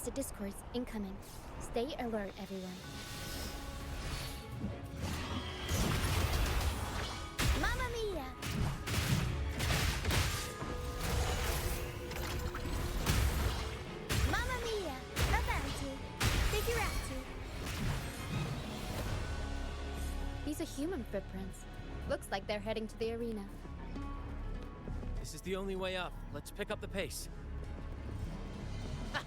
tacit discords incoming. Stay alert, everyone. Mamma mia! Mamma mia! Avanti! Figurati! These are human footprints. Looks like they're heading to the arena. This is the only way up. Let's pick up the pace. Ha!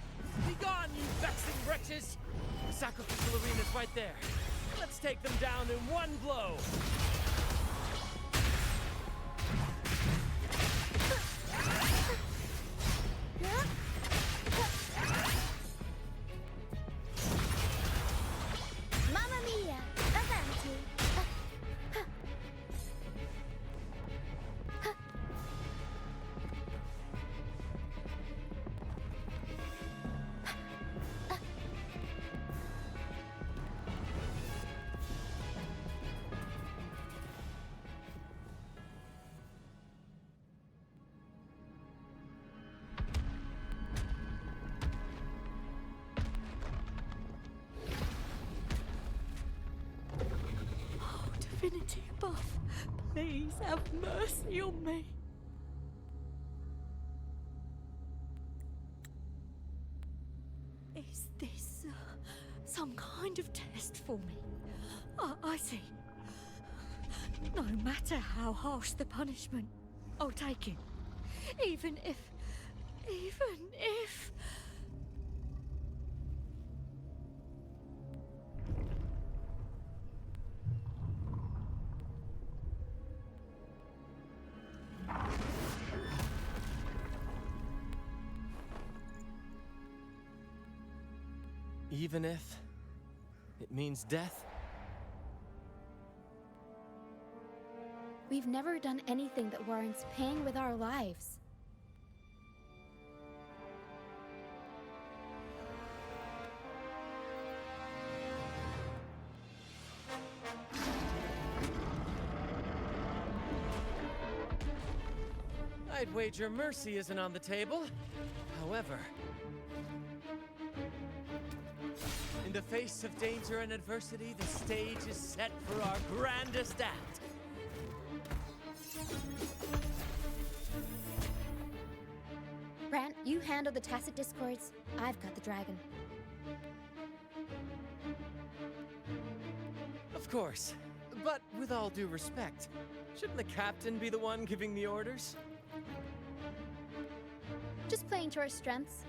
Be gone, you vexing wretches! The sacrificial arena's right there. Let's take them down in one blow! Mamma mia! Avanti! Divinity above, please have mercy on me. Is this some kind of test for me? I see. No matter how harsh the punishment, I'll take it. Even if... Even if it means death? We've never done anything that warrants paying with our lives. I'd wager mercy isn't on the table. However, in the face of danger and adversity, the stage is set for our grandest act. Brant, you handle the tacit discords. I've got the dragon. Of course. But with all due respect, shouldn't the captain be the one giving the orders? Just playing to our strengths.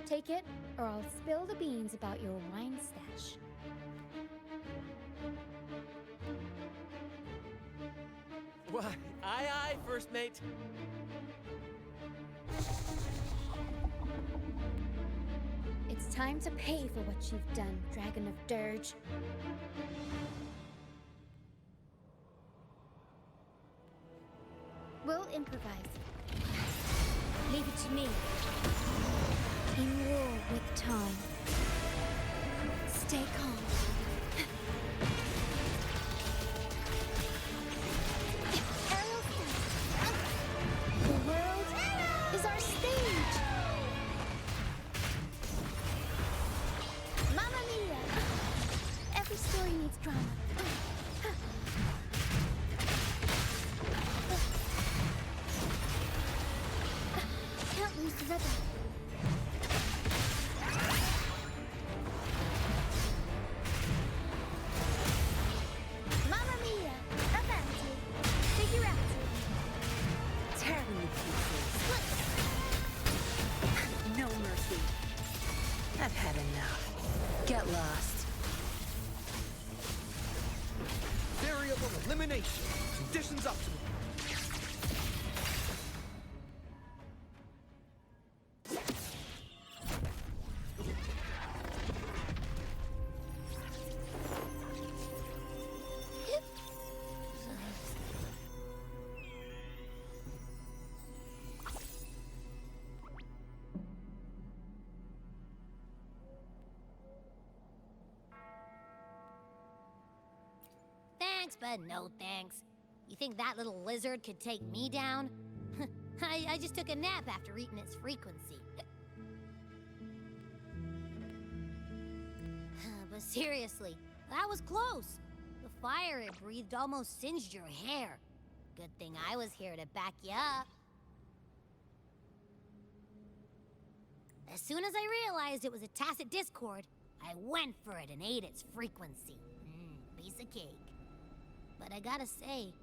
Take it, or I'll spill the beans about your wine stash. Why, aye, first mate. It's time to pay for what you've done, Dragon of Dirge. We'll improvise. Leave it to me. In war with time. Stay calm. Aerial flight. The world is our stage. Mamma mia! Every story needs drama. Can't lose the rhythm. Mamma mia! Avanti! Figurati! Tear me to pieces. No mercy. I've had enough. Get lost. Variable elimination. Conditions optimal. Thanks, but no thanks. You think that little lizard could take me down? I just took a nap after eating its frequency. But seriously, that was close. The fire it breathed almost singed your hair. Good thing I was here to back you up. As soon as I realized it was a tacit discord, I went for it and ate its frequency. Piece of cake. But I gotta say,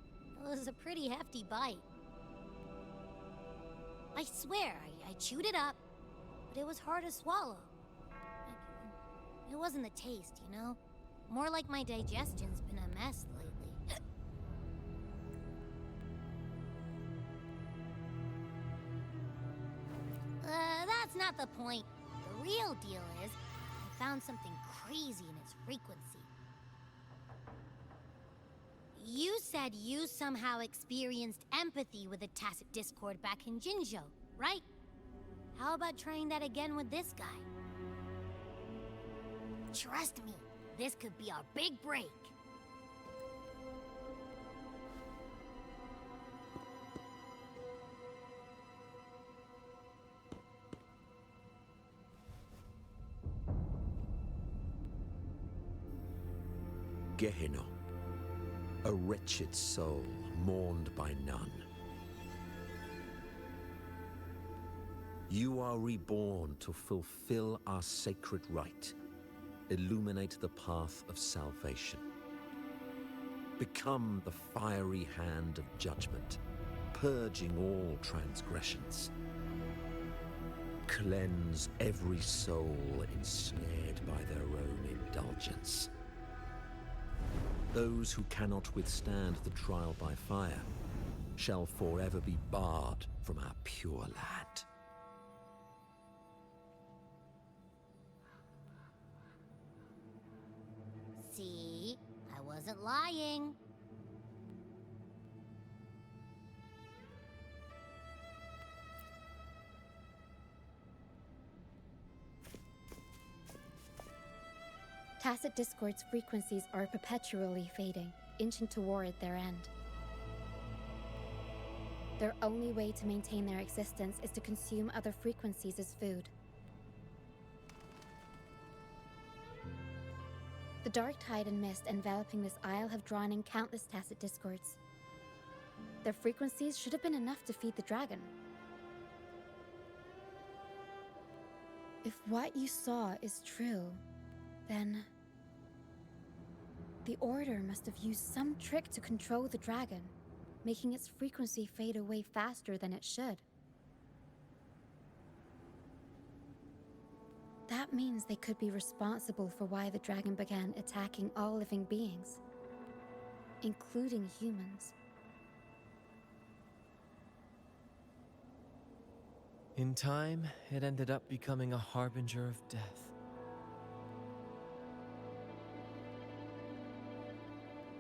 it was a pretty hefty bite. I swear, I chewed it up, but it was hard to swallow. It wasn't the taste, you know? More like my digestion's been a mess lately. That's not the point. The real deal is, I found something crazy in its frequency. You said you somehow experienced empathy with the tacit discord back in Jinzhou, right? How about trying that again with this guy? Trust me, this could be our big break. Gehenna, a wretched soul mourned by none. You are reborn to fulfill our sacred rite, illuminate the path of salvation. Become the fiery hand of judgment, purging all transgressions. Cleanse every soul ensnared by their own indulgence. Those who cannot withstand the trial by fire shall forever be barred from our pure land. See? I wasn't lying. Tacit Discord's frequencies are perpetually fading, inching toward their end. Their only way to maintain their existence is to consume other frequencies as food. The dark tide and mist enveloping this isle have drawn in countless Tacit Discords. Their frequencies should have been enough to feed the dragon. If what you saw is true, then the Order must have used some trick to control the dragon, making its frequency fade away faster than it should. That means they could be responsible for why the dragon began attacking all living beings, including humans. In time, it ended up becoming a harbinger of death.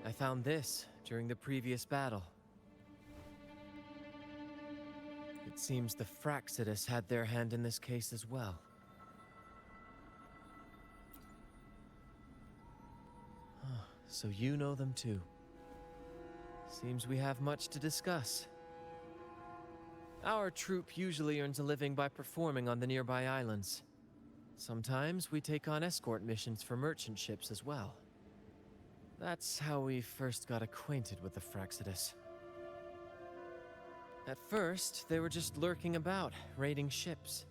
I found this during the previous battle. It seems the Rinascita had their hand in this case as well. So you know them too. Seems we have much to discuss. Our troop usually earns a living by performing on the nearby islands. Sometimes we take on escort missions for merchant ships as well. That's how we first got acquainted with the Rinascita. At first, they were just lurking about, raiding ships.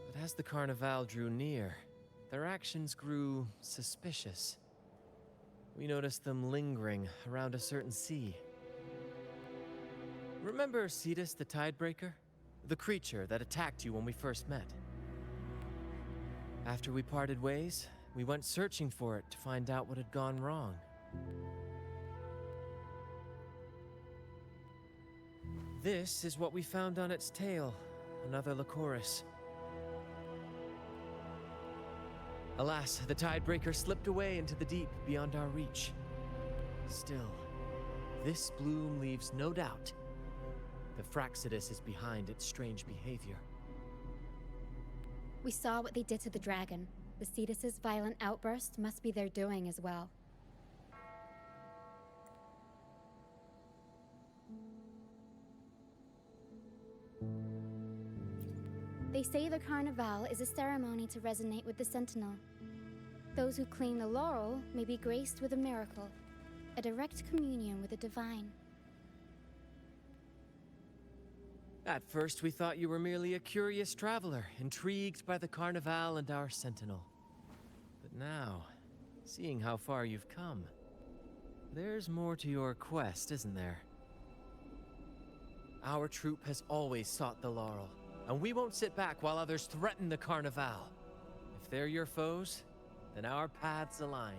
But as the Carnival drew near, their actions grew suspicious. We noticed them lingering around a certain sea. Remember Cetus the Tidebreaker? The creature that attacked you when we first met? After we parted ways, we went searching for it to find out what had gone wrong. This is what we found on its tail, another Lycoris. Alas, the Tidebreaker slipped away into the deep beyond our reach. Still, this bloom leaves no doubt. The Rinascita is behind its strange behavior. We saw what they did to the dragon. The Cetus's violent outburst must be their doing as well. They say the Carnival is a ceremony to resonate with the Sentinel. Those who claim the laurel may be graced with a miracle, a direct communion with the divine. At first, we thought you were merely a curious traveler, intrigued by the Carnival and our sentinel. But now, seeing how far you've come, there's more to your quest, isn't there? Our troop has always sought the laurel, and we won't sit back while others threaten the Carnival. If they're your foes, then our paths align.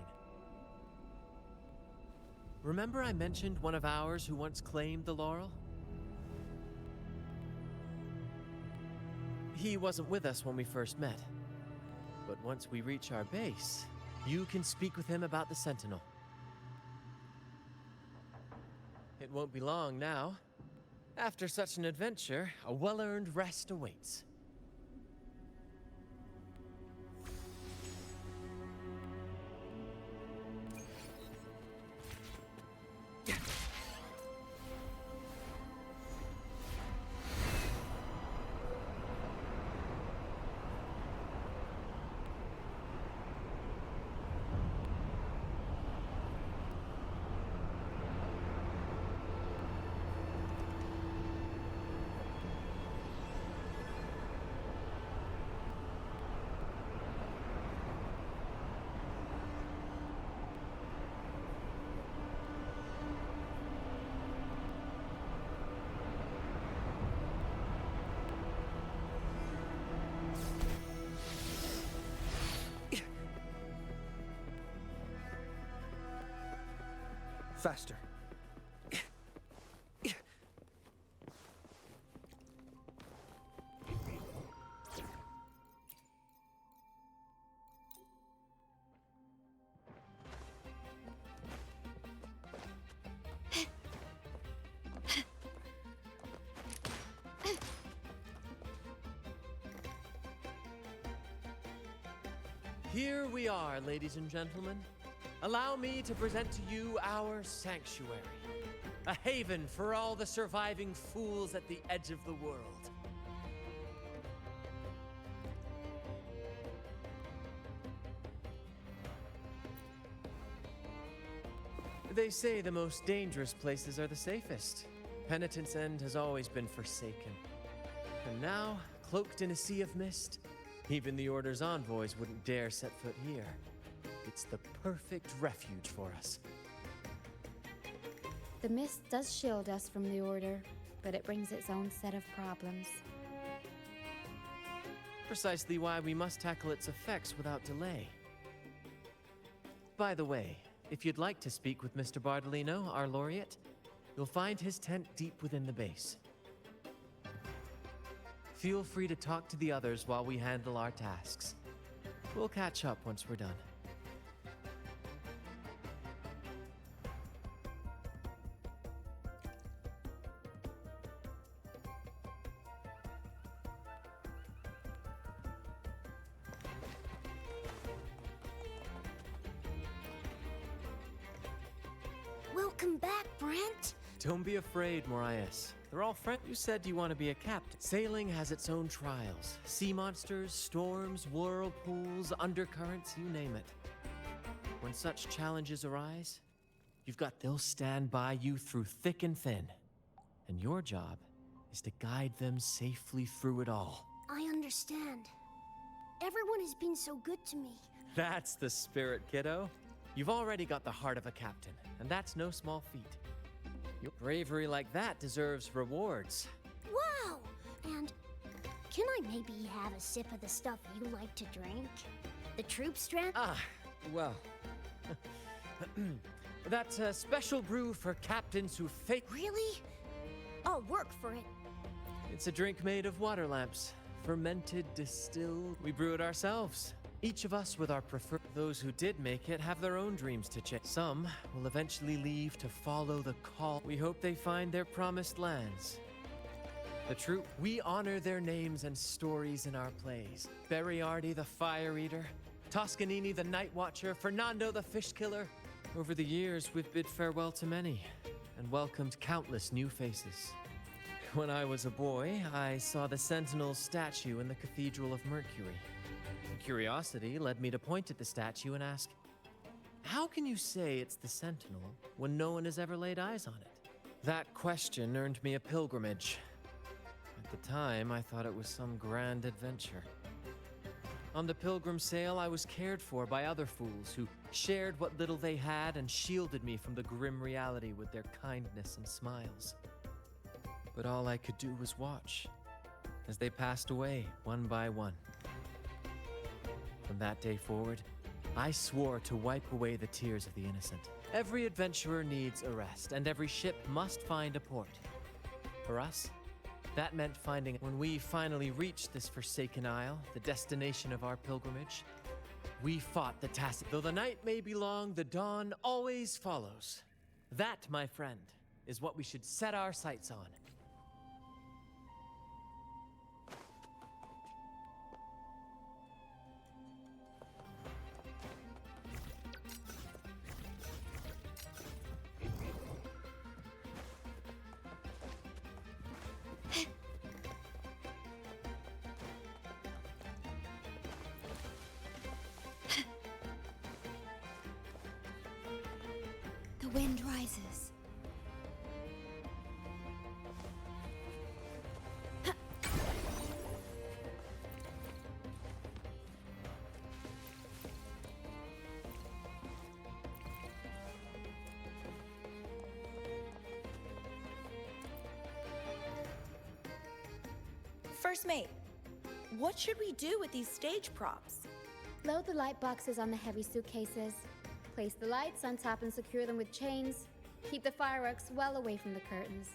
Remember I mentioned one of ours who once claimed the laurel? He wasn't with us when we first met. But once we reach our base, you can speak with him about the Sentinel. It won't be long now. After such an adventure, a well-earned rest awaits. Faster. Here we are, ladies and gentlemen. Allow me to present to you our sanctuary, a haven for all the surviving fools at the edge of the world. They say the most dangerous places are the safest. Penitent's End has always been forsaken. And now, cloaked in a sea of mist, even the Order's envoys wouldn't dare set foot here. It's the perfect refuge for us. The mist does shield us from the Order, but it brings its own set of problems. Precisely why we must tackle its effects without delay. By the way, if you'd like to speak with Mr. Bardolino, our laureate, you'll find his tent deep within the base. Feel free to talk to the others while we handle our tasks. We'll catch up once we're done. Welcome back, Brent. Don't be afraid, Morias. They're all friends. You said you want to be a captain. Sailing has its own trials. Sea monsters, storms, whirlpools, undercurrents, you name it. When such challenges arise, they'll stand by you through thick and thin. And your job is to guide them safely through it all. I understand. Everyone has been so good to me. That's the spirit, kiddo. You've already got the heart of a captain, and that's no small feat. Your bravery like that deserves rewards. Wow! And can I maybe have a sip of the stuff you like to drink? The troop strength? Ah, well. That's a special brew for captains who Really? I'll work for it. It's a drink made of water lamps. Fermented, distilled. We brew it ourselves. Each of us with our preferred. Those who did make it have their own dreams to chase. Some will eventually leave to follow the call. We hope they find their promised lands. The troop, we honor their names and stories in our plays. Beriardi the Fire Eater, Toscanini the Night Watcher, Fernando the Fish Killer. Over the years, we've bid farewell to many and welcomed countless new faces. When I was a boy, I saw the Sentinel's statue in the Cathedral of Mercury. Curiosity led me to point at the statue and ask, how can you say it's the Sentinel when no one has ever laid eyes on it? That question earned me a pilgrimage. At the time, I thought it was some grand adventure. On the pilgrim sail, I was cared for by other fools who shared what little they had and shielded me from the grim reality with their kindness and smiles. But all I could do was watch as they passed away one by one. From that day forward, I swore to wipe away the tears of the innocent. Every adventurer needs a rest, and every ship must find a port. For us, that meant finding. When we finally reached this forsaken isle, the destination of our pilgrimage, we fought the Tacit. Though the night may be long, the dawn always follows. That, my friend, is what we should set our sights on. The wind rises. First mate, what should we do with these stage props? Load the light boxes on the heavy suitcases. Place the lights on top and secure them with chains. Keep the fireworks well away from the curtains.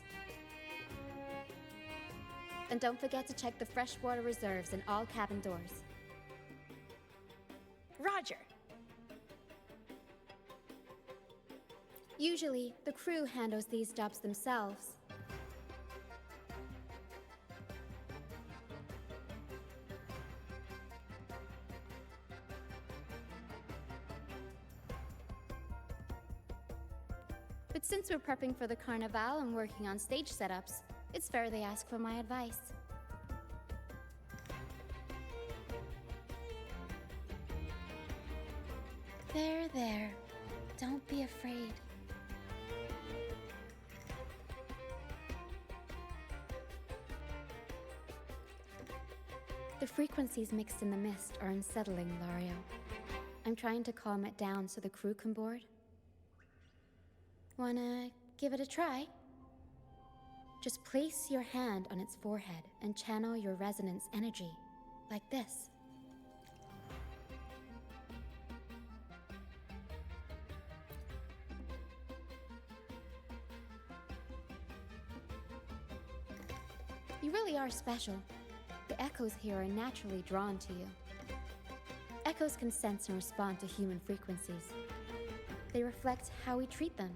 And don't forget to check the freshwater reserves in all cabin doors. Roger. Usually, the crew handles these jobs themselves. But since we're prepping for the Carnival and working on stage setups, it's fair they ask for my advice. There. Don't be afraid. The frequencies mixed in the mist are unsettling, Lario. I'm trying to calm it down so the crew can board. Wanna give it a try? Just place your hand on its forehead and channel your resonance energy, like this. You really are special. The echoes here are naturally drawn to you. Echoes can sense and respond to human frequencies. They reflect how we treat them,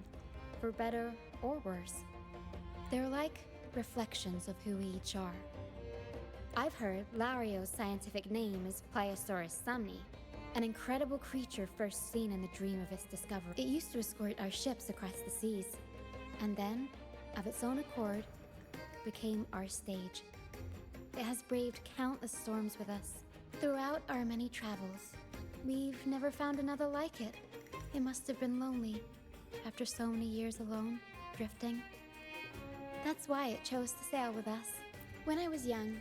for better or worse. They're like reflections of who we each are. I've heard Lario's scientific name is Pliosaurus somni, an incredible creature first seen in the dream of its discovery. It used to escort our ships across the seas, and then, of its own accord, became our stage. It has braved countless storms with us. Throughout our many travels, we've never found another like it. It must have been lonely, after so many years alone, drifting. That's why it chose to sail with us. When I was young,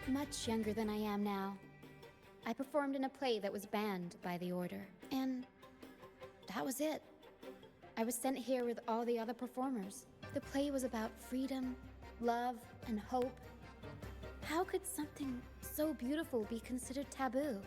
much younger than I am now, I performed in a play that was banned by the Order. And that was it. I was sent here with all the other performers. The play was about freedom, love, and hope. How could something so beautiful be considered taboo?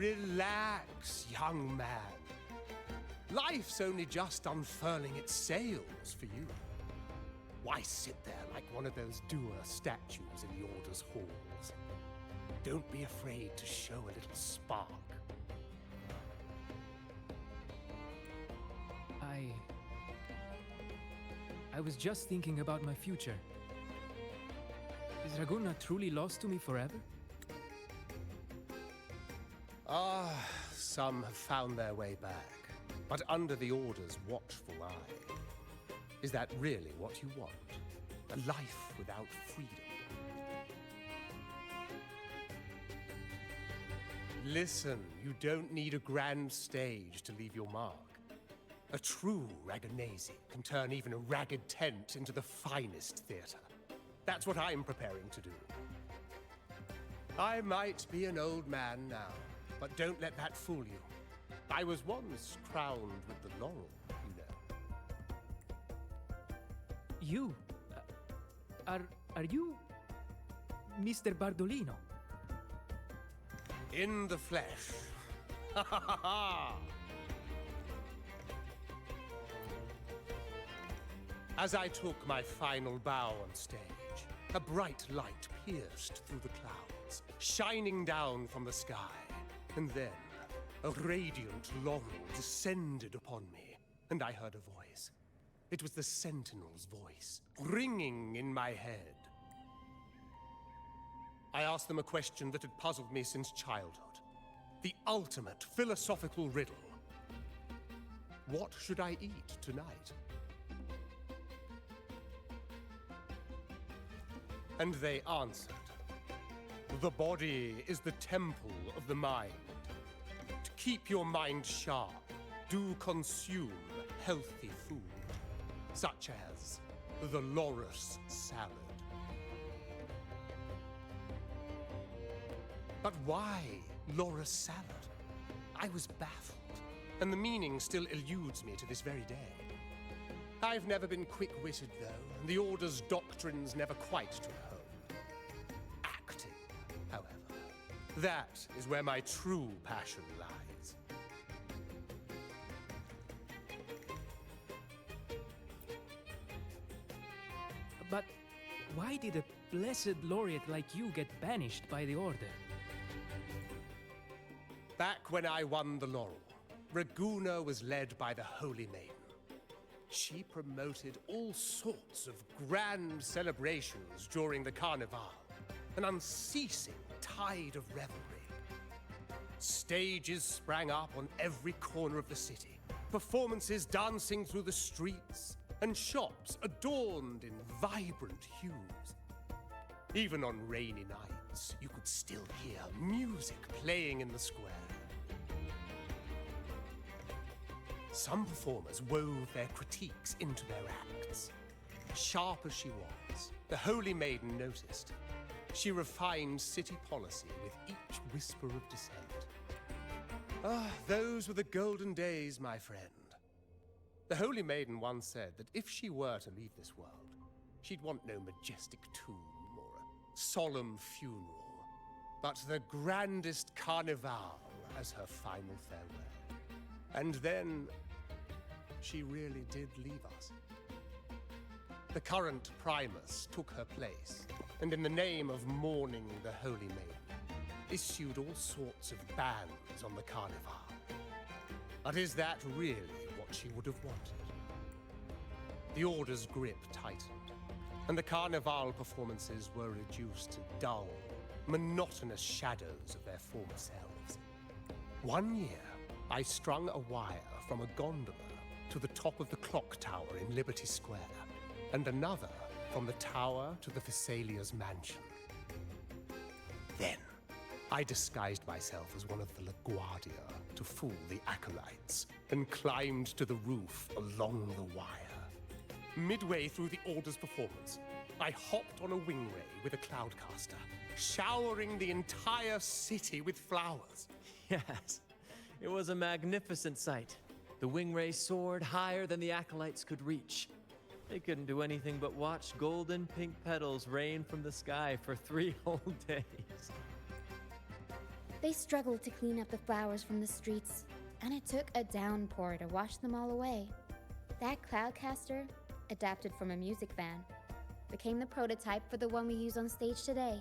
relax, young man. Life's only just unfurling its sails for you. Why sit there like one of those dour statues in the Order's halls? Don't be afraid to show a little spark. I was just thinking about my future. Is Raguna truly lost to me forever? Ah, some have found their way back, but under the Order's watchful eye. Is that really what you want? A life without freedom? Listen, you don't need a grand stage to leave your mark. A true Raganazi can turn even a ragged tent into the finest theater. That's what I'm preparing to do. I might be an old man now, but don't let that fool you. I was once crowned with the laurel, you know. You? Are you Mr. Bardolino? In the flesh. Ha ha ha ha! As I took my final bow on stage, a bright light pierced through the clouds, shining down from the sky. And then, a radiant laurel descended upon me, and I heard a voice. It was the Sentinel's voice, ringing in my head. I asked them a question that had puzzled me since childhood. The ultimate philosophical riddle. What should I eat tonight? And they answered. The body is the temple of the mind. To keep your mind sharp, do consume healthy food, such as the Loris salad. But why Loris salad? I was baffled, and the meaning still eludes me to this very day. I've never been quick-witted, though, and the Order's doctrines never quite took home. Acting, however, that is where my true passion lies. But why did a blessed laureate like you get banished by the Order? Back when I won the laurel, Raguna was led by the Holy Maiden. She promoted all sorts of grand celebrations during the Carnival, an unceasing tide of revelry. Stages sprang up on every corner of the city, performances dancing through the streets, and shops adorned in vibrant hues. Even on rainy nights, you could still hear music playing in the square. Some performers wove their critiques into their acts. Sharp as she was, the Holy Maiden noticed. She refined city policy with each whisper of dissent. Ah, those were the golden days, my friend. The Holy Maiden once said that if she were to leave this world, she'd want no majestic tomb or a solemn funeral, but the grandest carnival as her final farewell. And then, she really did leave us. The current Primus took her place, and in the name of mourning the Holy Maiden, issued all sorts of bans on the Carnival. But is that really what she would have wanted? The Order's grip tightened, and the Carnival performances were reduced to dull, monotonous shadows of their former selves. One year, I strung a wire from a gondola to the top of the clock tower in Liberty Square, and another from the tower to the Thessalia's mansion. Then, I disguised myself as one of the LaGuardia to fool the acolytes, and climbed to the roof along the wire. Midway through the Order's performance, I hopped on a wingray with a cloudcaster, showering the entire city with flowers. Yes, it was a magnificent sight. The wingray soared higher than the acolytes could reach. They couldn't do anything but watch golden pink petals rain from the sky for 3 whole days. They struggled to clean up the flowers from the streets, and it took a downpour to wash them all away. That cloudcaster, adapted from a music van, became the prototype for the one we use on stage today.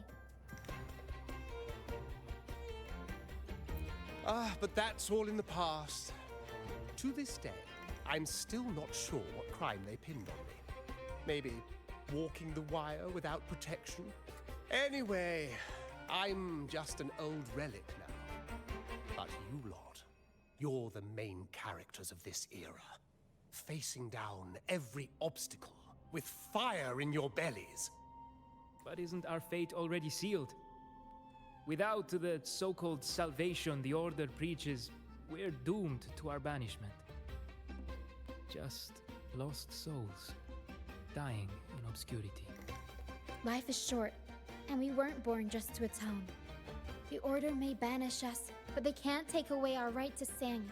But that's all in the past. To this day, I'm still not sure what crime they pinned on me. Maybe walking the wire without protection? Anyway, I'm just an old relic now. But you lot, you're the main characters of this era. Facing down every obstacle with fire in your bellies. But isn't our fate already sealed? Without the so-called salvation the Order preaches, we're doomed to our banishment. Just lost souls, dying in obscurity. Life is short, and we weren't born just to atone. The Order may banish us, but they can't take away our right to sing.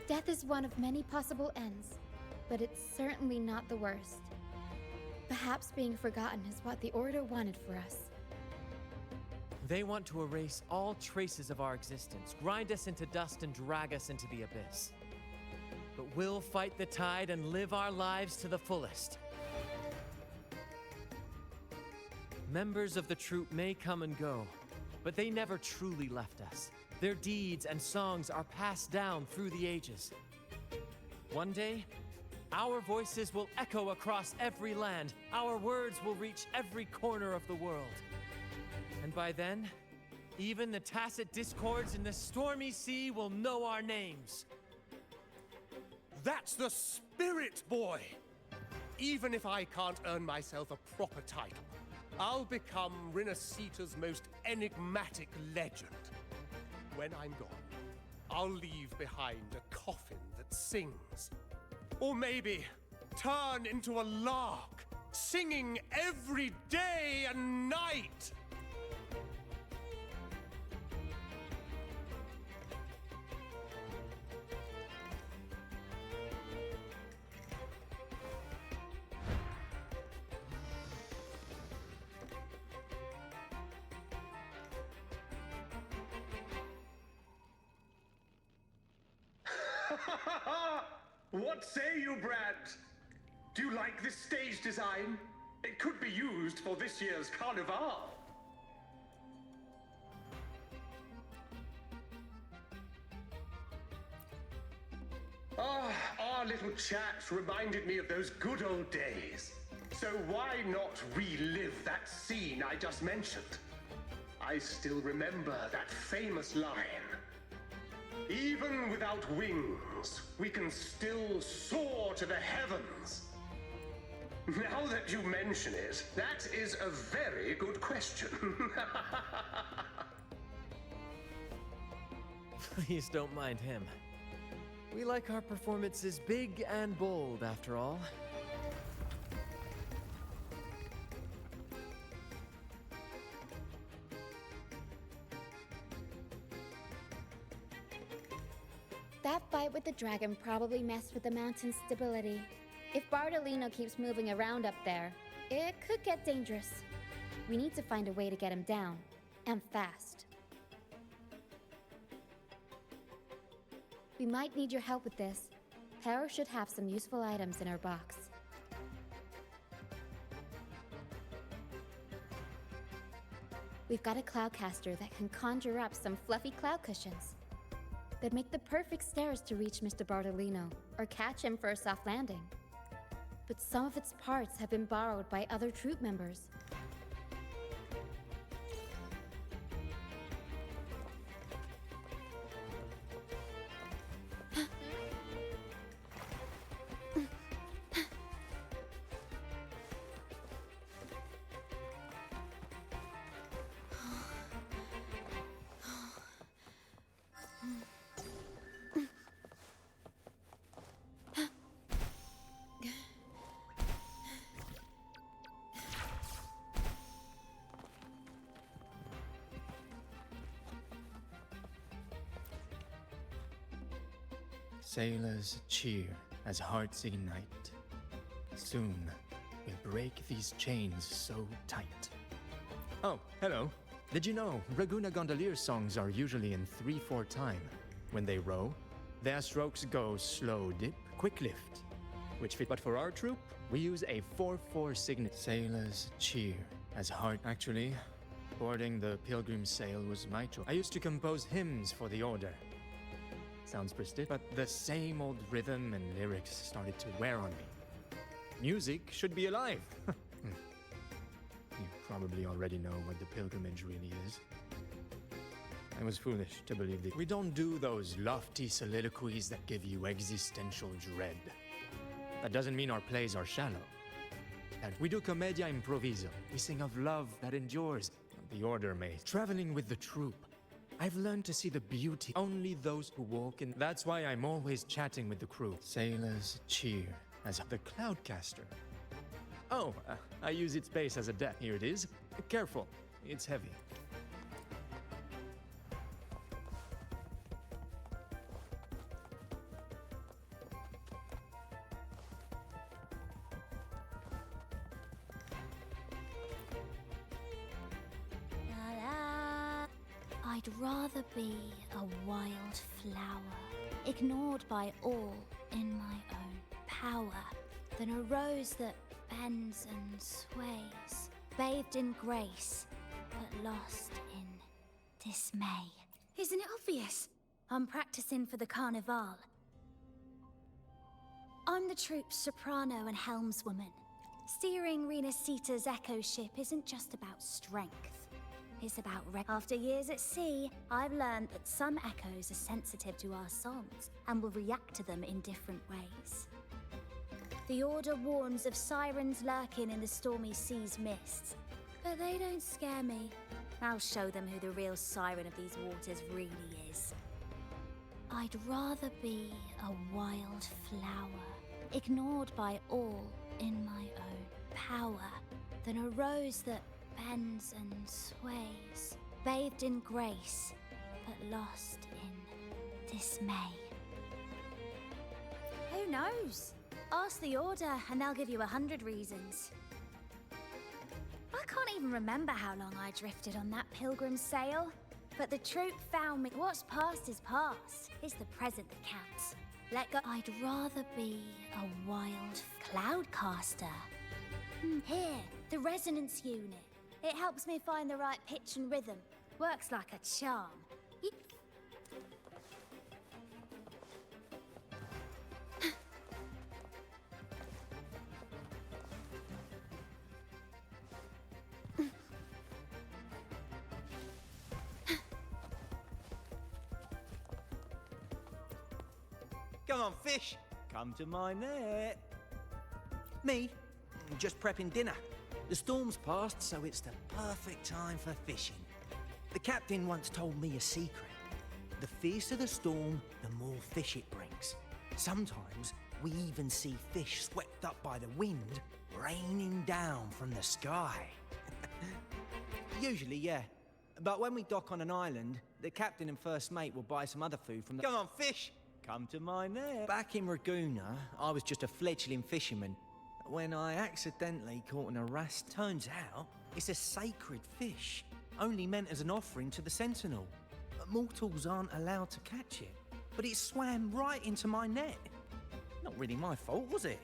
Death is one of many possible ends, but it's certainly not the worst. Perhaps being forgotten is what the Order wanted for us. They want to erase all traces of our existence, grind us into dust and drag us into the abyss. But we'll fight the tide and live our lives to the fullest. Members of the troupe may come and go, but they never truly left us. Their deeds and songs are passed down through the ages. One day, our voices will echo across every land. Our words will reach every corner of the world. And by then, even the tacit discords in the stormy sea will know our names. That's the spirit, boy! Even if I can't earn myself a proper title, I'll become Rinascita's most enigmatic legend. When I'm gone, I'll leave behind a coffin that sings. Or maybe turn into a lark, singing every day and night! What say you, Brad? Do you like this stage design? It could be used for this year's carnival. Our little chat reminded me of those good old days. So why not relive that scene I just mentioned? I still remember that famous line. Even without wings, we can still soar to the heavens. Now that you mention it, that is a very good question. Please don't mind him. We like our performances big and bold, after all. That fight with the dragon probably messed with the mountain's stability. If Bardolino keeps moving around up there, it could get dangerous. We need to find a way to get him down, and fast. We might need your help with this. Hera should have some useful items in her box. We've got a cloudcaster that can conjure up some fluffy cloud cushions. They'd make the perfect stairs to reach Mr. Bardolino, or catch him for a soft landing. But some of its parts have been borrowed by other troop members. Sailors cheer as hearts ignite. Soon we'll break these chains so tight. Oh, hello. Did you know Raguna Gondolier songs are usually in 3/4 time? When they row, their strokes go slow dip, quick lift, which fit. But for our troop, we use a 4/4 signature. Sailors cheer as heart. Actually, boarding the Pilgrim sail was my choice. I used to compose hymns for the order. Sounds prestigious, but the same old rhythm and lyrics started to wear on me. Music should be alive. You probably already know what the pilgrimage really is. I was foolish to believe that we don't do those lofty soliloquies that give you existential dread. That doesn't mean our plays are shallow. And we do commedia improviso. We sing of love that endures. The order may. Traveling with the troop, I've learned to see the beauty. Only those who walk in. That's why I'm always chatting with the crew. Sailors cheer as the Cloudcaster. Oh, I use its base as a deck. Here it is. Careful, it's heavy. I'd rather be a wild flower, ignored by all in my own power, than a rose that bends and sways, bathed in grace, but lost in dismay. Isn't it obvious? I'm practicing for the Carnival. I'm the troop's soprano and helmswoman. Steering Rinascita's echo ship isn't just about strength. It's about After years at sea, I've learned that some echoes are sensitive to our songs and will react to them in different ways. The Order warns of sirens lurking in the stormy sea's mists, but they don't scare me. I'll show them who the real siren of these waters really is. I'd rather be a wild flower, ignored by all in my own power, than a rose that bends and sways, bathed in grace, but lost in dismay. Who knows? Ask the Order and they'll give you 100 reasons. I can't even remember how long I drifted on that pilgrim sail, but the troop found me. What's past is past. It's the present that counts. Let go. I'd rather be a wild Cloudcaster. Here, the resonance unit. It helps me find the right pitch and rhythm. Works like a charm. Come on, fish. Come to my net. Me? Just prepping dinner. The storm's passed, so it's the perfect time for fishing. The captain once told me a secret. The fiercer the storm, the more fish it brings. Sometimes we even see fish swept up by the wind, raining down from the sky. Usually, yeah. But when we dock on an island, the captain and first mate will buy some other food from the— Come on, fish! Come to my net. Back in Raguna, I was just a fledgling fisherman when I accidentally caught an arrast. Turns out, it's a sacred fish, only meant as an offering to the Sentinel. Mortals aren't allowed to catch it, but it swam right into my net. Not really my fault, was it?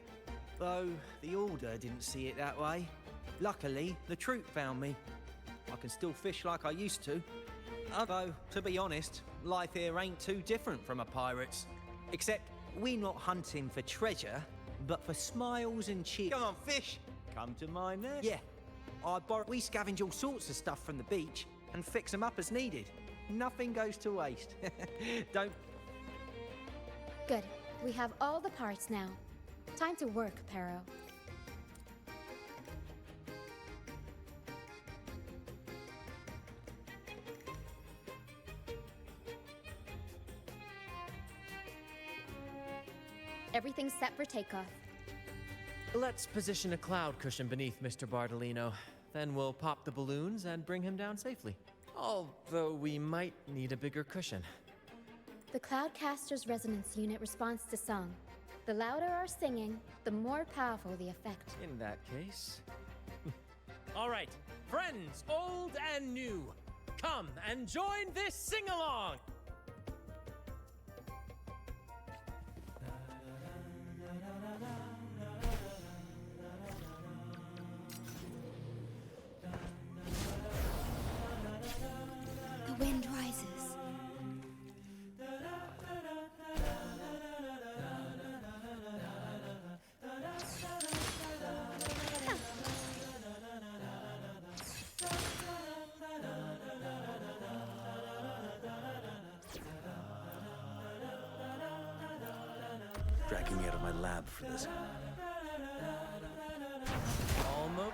Though the Order didn't see it that way. Luckily, the troop found me. I can still fish like I used to. Although, to be honest, life here ain't too different from a pirate's. Except, we're not hunting for treasure, but for smiles and cheer. Come on, fish! Come to my net. Yeah, we scavenge all sorts of stuff from the beach and fix them up as needed. Nothing goes to waste. Don't... Good. We have all the parts now. Time to work, Pero. Everything's set for takeoff. Let's position a cloud cushion beneath Mr. Bardolino. Then we'll pop the balloons and bring him down safely. Although we might need a bigger cushion. The Cloudcaster's resonance unit responds to song. The louder our singing, the more powerful the effect. In that case... All right, friends, old and new. Come and join this sing-along! The wind rises. Dragging me out of my lab for this. Almost.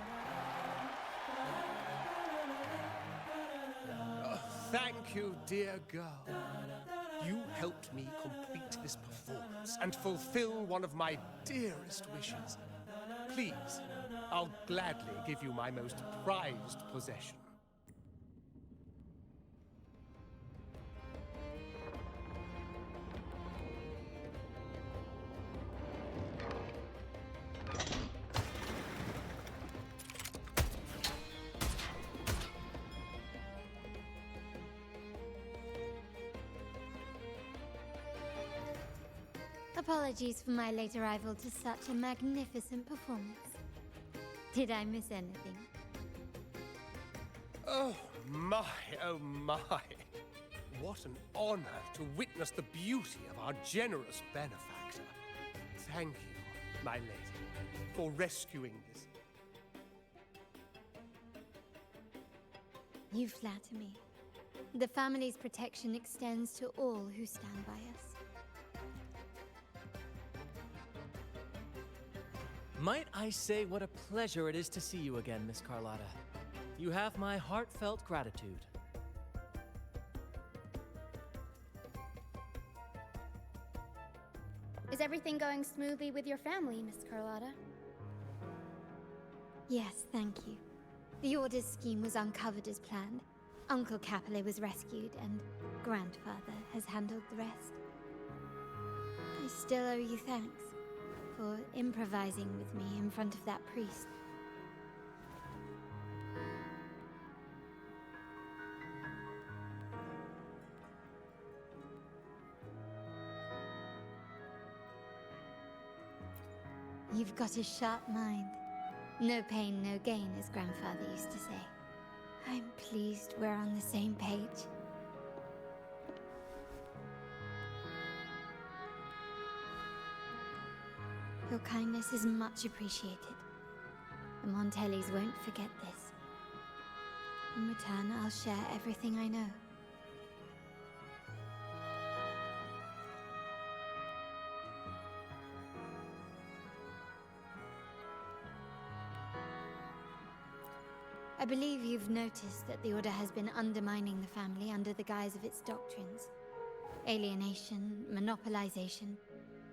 Oh, thank you, dear girl. You helped me complete this performance and fulfill one of my dearest wishes. Please, I'll gladly give you my most prized possession. Apologies for my late arrival to such a magnificent performance. Did I miss anything? Oh my, oh my. What an honor to witness the beauty of our generous benefactor. Thank you, my lady, for rescuing this. You flatter me. The family's protection extends to all who stand by us. Might I say what a pleasure it is to see you again, Miss Carlotta. You have my heartfelt gratitude. Is everything going smoothly with your family, Miss Carlotta? Yes, thank you. The Order's scheme was uncovered as planned. Uncle Capulet was rescued, and Grandfather has handled the rest. I still owe you thanks for improvising with me in front of that priest. You've got a sharp mind. No pain, no gain, as Grandfather used to say. I'm pleased we're on the same page. Your kindness is much appreciated. The Montellis won't forget this. In return, I'll share everything I know. I believe you've noticed that the Order has been undermining the family under the guise of its doctrines. Alienation, monopolization,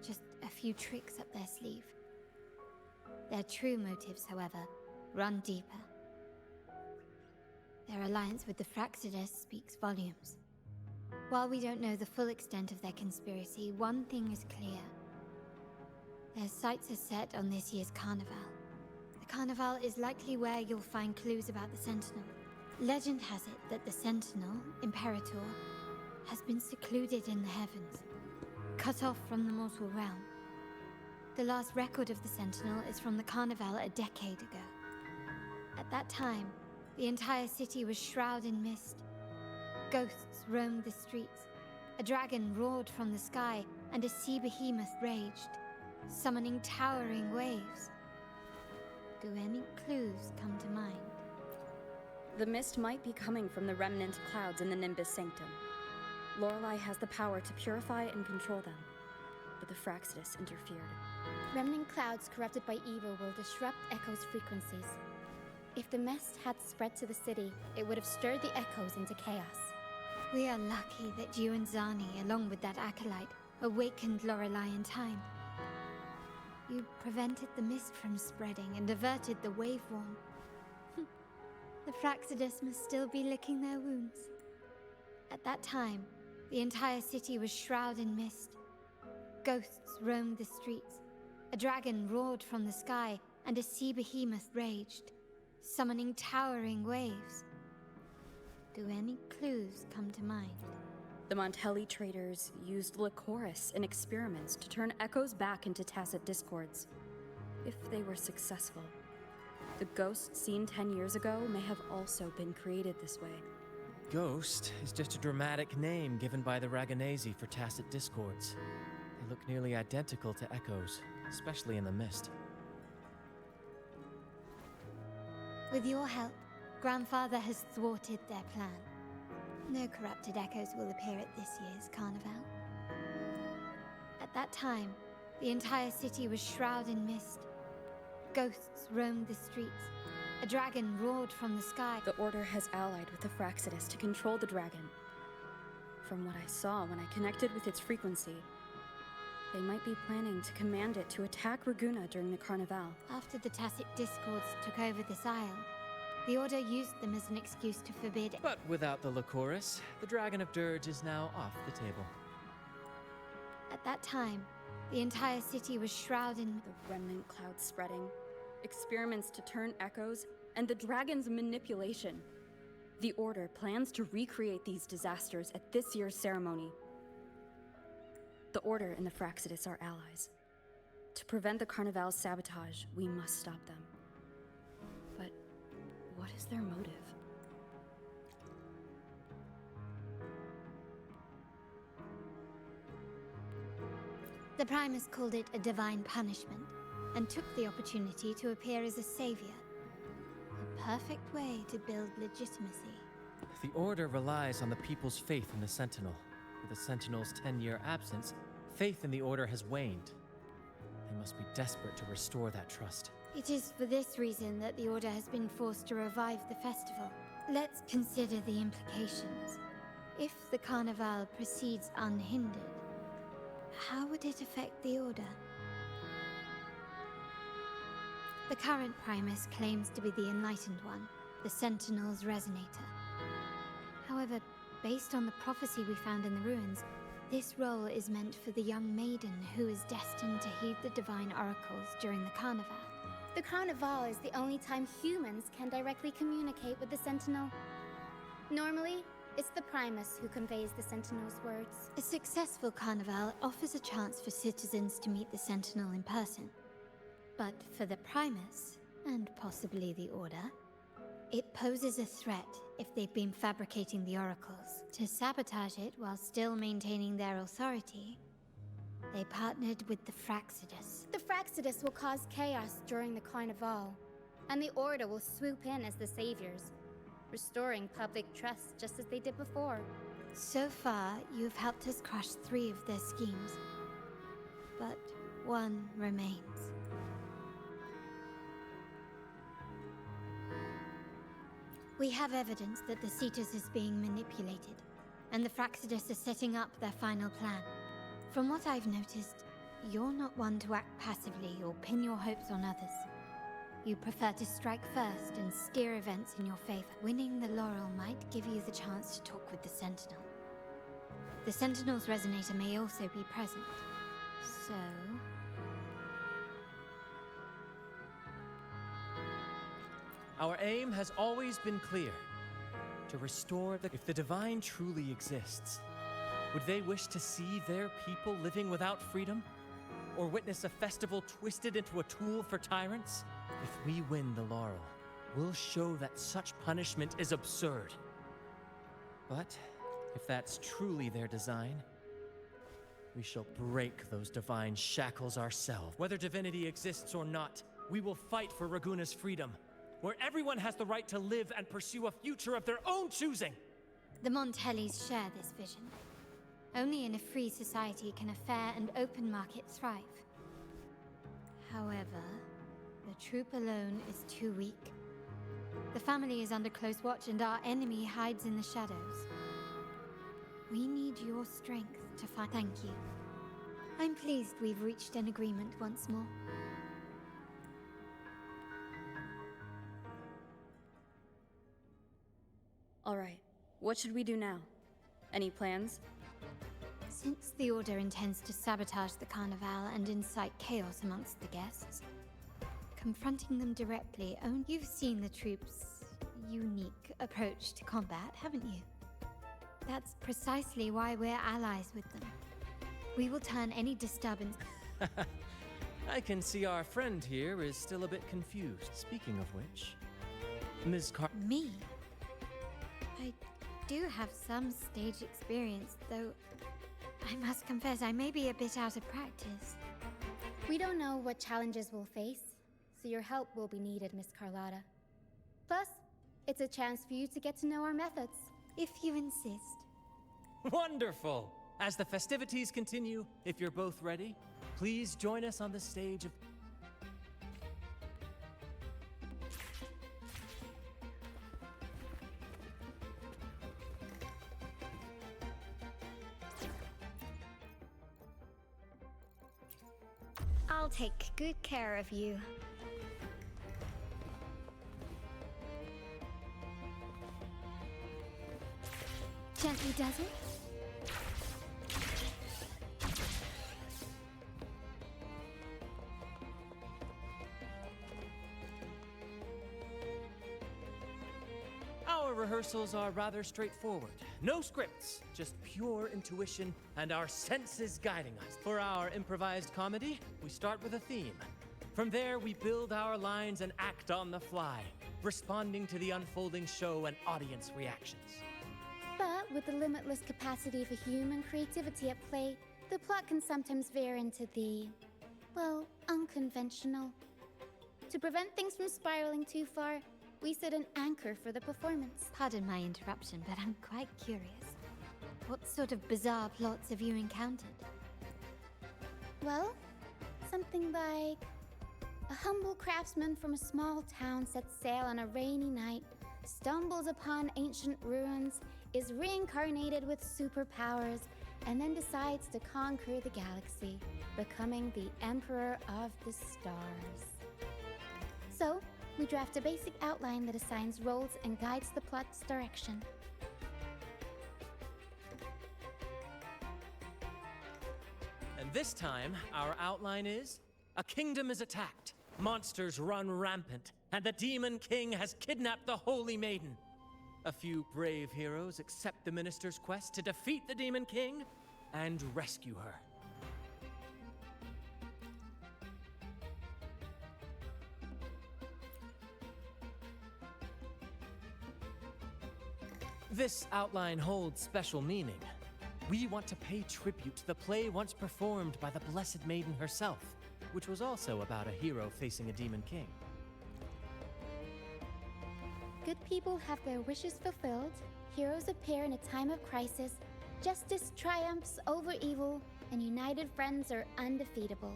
just a few tricks up their sleeve. Their true motives, however, run deeper. Their alliance with the Fraxides speaks volumes. While we don't know the full extent of their conspiracy, one thing is clear. Their sights are set on this year's carnival. The carnival is likely where you'll find clues about the Sentinel. Legend has it that the Sentinel, Imperator, has been secluded in the heavens, cut off from the mortal realm. The last record of the Sentinel is from the carnival a decade ago. At that time, the entire city was shrouded in mist. Ghosts roamed the streets. A dragon roared from the sky, and a sea behemoth raged, summoning towering waves. Do any clues come to mind? The mist might be coming from the remnant clouds in the Nimbus Sanctum. Lorelei has the power to purify and control them, but the Fraxides interfered. Remnant clouds corrupted by evil will disrupt Echo's frequencies. If the mist had spread to the city, it would have stirred the echoes into chaos. We are lucky that you and Zani, along with that acolyte, awakened Lorelei in time. You prevented the mist from spreading and averted the wave worm. The Fraxides must still be licking their wounds. At that time, the entire city was shrouded in mist. Ghosts roamed the streets. A dragon roared from the sky, and a sea behemoth raged, summoning towering waves. Do any clues come to mind? The Montelli traders used Lycoris in experiments to turn echoes back into tacit discords. If they were successful, the ghost seen 10 years ago may have also been created this way. Ghost is just a dramatic name given by the Raganesi for tacit discords. They look nearly identical to echoes, especially in the mist. With your help, Grandfather has thwarted their plan. No corrupted echoes will appear at this year's carnival. At that time, the entire city was shrouded in mist. Ghosts roamed the streets. A dragon roared from the sky. The Order has allied with the Fraxidus to control the dragon. From what I saw when I connected with its frequency, they might be planning to command it to attack Raguna during the Carnival. After the Tacit Discords took over this isle, the Order used them as an excuse to forbid... But without the Lycoris, the Dragon of Dirge is now off the table. At that time, the entire city was shrouded in... The remnant cloud spreading, experiments to turn echoes, and the dragon's manipulation. The Order plans to recreate these disasters at this year's ceremony. The Order and the Fraxidus are allies. To prevent the Carnival's sabotage, we must stop them. But what is their motive? The Primus called it a divine punishment, and took the opportunity to appear as a savior. A perfect way to build legitimacy. The Order relies on the people's faith in the Sentinel. With the Sentinel's 10-year absence, faith in the Order has waned. They must be desperate to restore that trust. It is for this reason that the Order has been forced to revive the festival. Let's consider the implications. If the Carnival proceeds unhindered, how would it affect the Order? The current Primus claims to be the Enlightened One, the Sentinel's Resonator. However, based on the prophecy we found in the ruins, this role is meant for the young maiden who is destined to heed the divine oracles during the Carnival. The Carnival is the only time humans can directly communicate with the Sentinel. Normally, it's the Primus who conveys the Sentinel's words. A successful Carnival offers a chance for citizens to meet the Sentinel in person. But for the Primus, and possibly the Order, it poses a threat if they've been fabricating the oracles. To sabotage it while still maintaining their authority, they partnered with the Fraxidus. The Fraxidus will cause chaos during the Carnival, and the Order will swoop in as the saviors, restoring public trust just as they did before. So far, you've helped us crush 3 of their schemes. But one remains. We have evidence that the Cetus is being manipulated, and the Fraxidus are setting up their final plan. From what I've noticed, you're not one to act passively or pin your hopes on others. You prefer to strike first and steer events in your favor. Winning the laurel might give you the chance to talk with the Sentinel. The Sentinel's Resonator may also be present. So... Our aim has always been clear. To restore the... If the Divine truly exists, would they wish to see their people living without freedom? Or witness a festival twisted into a tool for tyrants? If we win the laurel, we'll show that such punishment is absurd. But if that's truly their design, we shall break those divine shackles ourselves. Whether divinity exists or not, we will fight for Raguna's freedom, where everyone has the right to live and pursue a future of their own choosing. The Montellis share this vision. Only in a free society can a fair and open market thrive. However, the troop alone is too weak. The family is under close watch and our enemy hides in the shadows. We need your strength to fight. Thank you. I'm pleased we've reached an agreement once more. All right, what should we do now? Any plans? Since the Order intends to sabotage the Carnival and incite chaos amongst the guests, confronting them directly, you've seen the troops unique approach to combat, haven't you? That's precisely why we're allies with them. We will turn any disturbance... I can see our friend here is still a bit confused. Speaking of which, Ms. Me? I do have some stage experience, though I must confess I may be a bit out of practice. We don't know what challenges we'll face, so your help will be needed, Miss Carlotta. Plus, it's a chance for you to get to know our methods. If you insist. Wonderful! As the festivities continue, if you're both ready, please join us on the stage of... I'll take good care of you. Gently does it? Our rehearsals are rather straightforward. No scripts, just pure intuition and our senses guiding us. For our improvised comedy, we start with a theme. From there, we build our lines and act on the fly, responding to the unfolding show and audience reactions. But with the limitless capacity for human creativity at play, the plot can sometimes veer into the, well, unconventional. To prevent things from spiraling too far, we set an anchor for the performance. Pardon my interruption, but I'm quite curious. What sort of bizarre plots have you encountered? Well, something like a humble craftsman from a small town sets sail on a rainy night, stumbles upon ancient ruins, is reincarnated with superpowers, and then decides to conquer the galaxy, becoming the Emperor of the Stars. So, we draft a basic outline that assigns roles and guides the plot's direction. And this time, our outline is... a kingdom is attacked, monsters run rampant, and the Demon King has kidnapped the Holy Maiden. A few brave heroes accept the Minister's quest to defeat the Demon King and rescue her. This outline holds special meaning. We want to pay tribute to the play once performed by the Blessed Maiden herself, which was also about a hero facing a Demon King. Good people have their wishes fulfilled, heroes appear in a time of crisis, justice triumphs over evil, and united friends are undefeatable.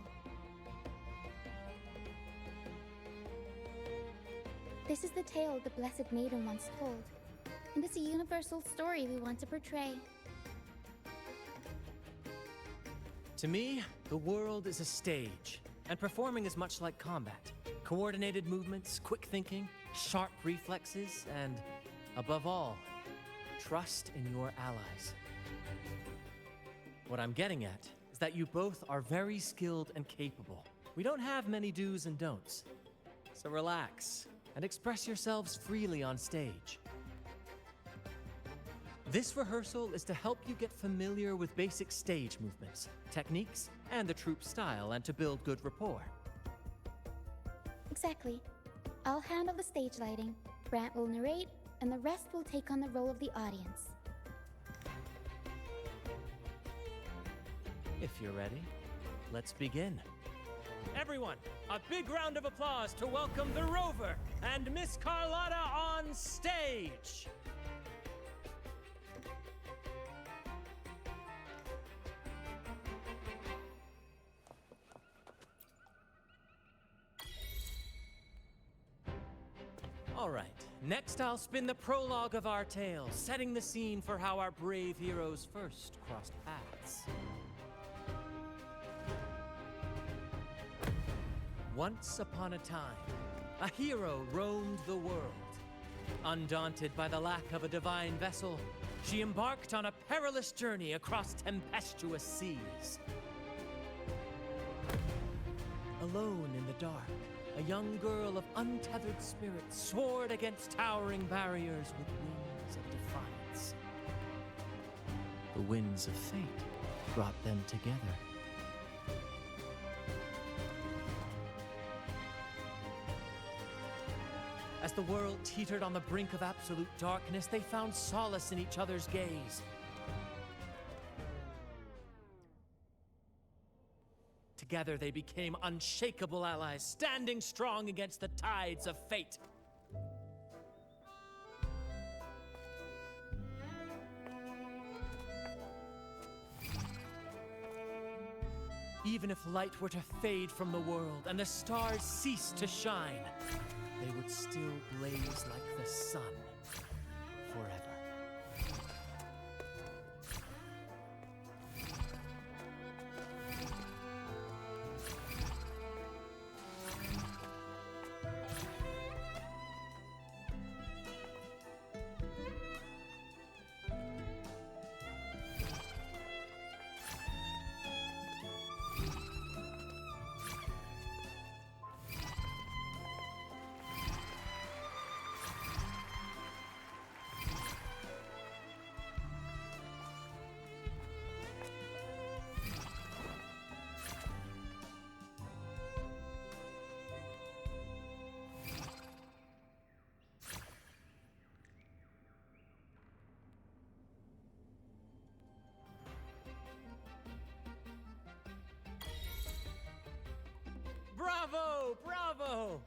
This is the tale the Blessed Maiden once told, and it's a universal story we want to portray. To me, the world is a stage, and performing is much like combat. Coordinated movements, quick thinking, sharp reflexes, and, above all, trust in your allies. What I'm getting at is that you both are very skilled and capable. We don't have many do's and don'ts. So relax and express yourselves freely on stage. This rehearsal is to help you get familiar with basic stage movements, techniques, and the troupe's style, and to build good rapport. Exactly. I'll handle the stage lighting, Brant will narrate, and the rest will take on the role of the audience. If you're ready, let's begin. Everyone, a big round of applause to welcome the Rover and Miss Carlotta on stage! All right, next I'll spin the prologue of our tale, setting the scene for how our brave heroes first crossed paths. Once upon a time, a hero roamed the world. Undaunted by the lack of a divine vessel, she embarked on a perilous journey across tempestuous seas. Alone in the dark, a young girl of untethered spirit soared against towering barriers with wings of defiance. The winds of fate brought them together. As the world teetered on the brink of absolute darkness, they found solace in each other's gaze. Together they became unshakable allies, standing strong against the tides of fate. Even if light were to fade from the world and the stars cease to shine, they would still blaze like the sun forever. Bravo! Bravo!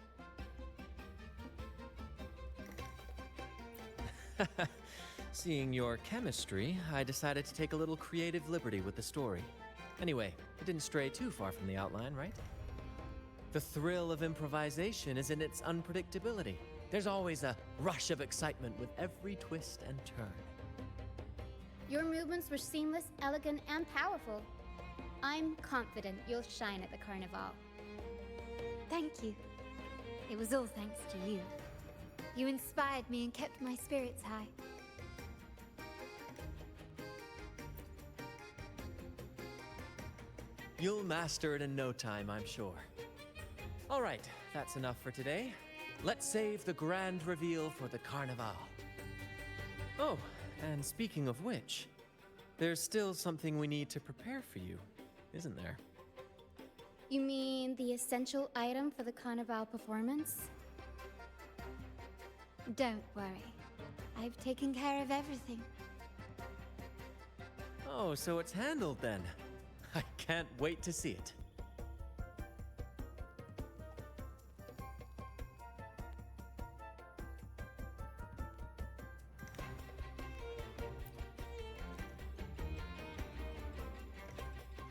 Seeing your chemistry, I decided to take a little creative liberty with the story. Anyway, it didn't stray too far from the outline, right? The thrill of improvisation is in its unpredictability. There's always a rush of excitement with every twist and turn. Your movements were seamless, elegant, and powerful. I'm confident you'll shine at the Carnival. Thank you. It was all thanks to you. You inspired me and kept my spirits high. You'll master it in no time, I'm sure. All right, that's enough for today. Let's save the grand reveal for the Carnival. Oh, and speaking of which, there's still something we need to prepare for you, isn't there? You mean the essential item for the Carnival performance? Don't worry. I've taken care of everything. Oh, so it's handled then. I can't wait to see it.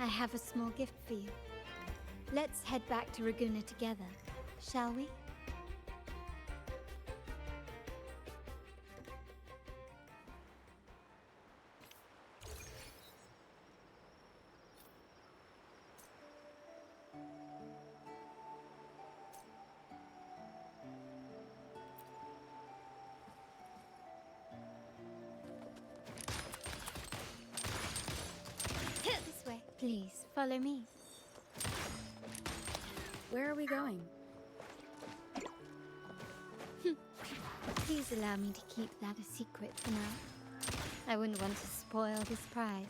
I have a small gift for you. Let's head back to Ragunna together, shall we? This way. Please, follow me. Where are we going? Please allow me to keep that a secret for now. I wouldn't want to spoil this prize.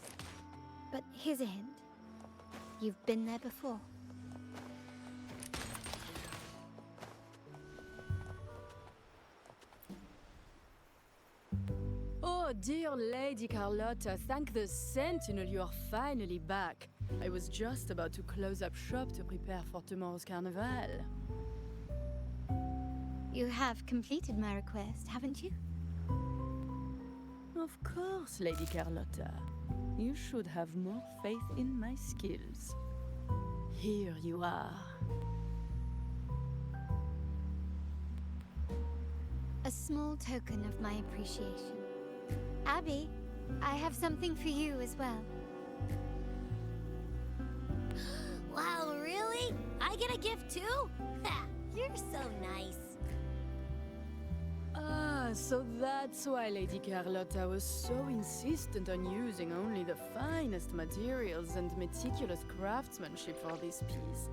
But here's a hint. You've been there before. Oh, dear Lady Carlotta, thank the Sentinel you are finally back. I was just about to close up shop to prepare for tomorrow's carnival. You have completed my request, haven't you? Of course, Lady Carlotta. You should have more faith in my skills. Here you are. A small token of my appreciation. Abby, I have something for you as well. Wow, really? I get a gift too? Ha, you're so nice. Ah, so that's why Lady Carlotta was so insistent on using only the finest materials and meticulous craftsmanship for this piece.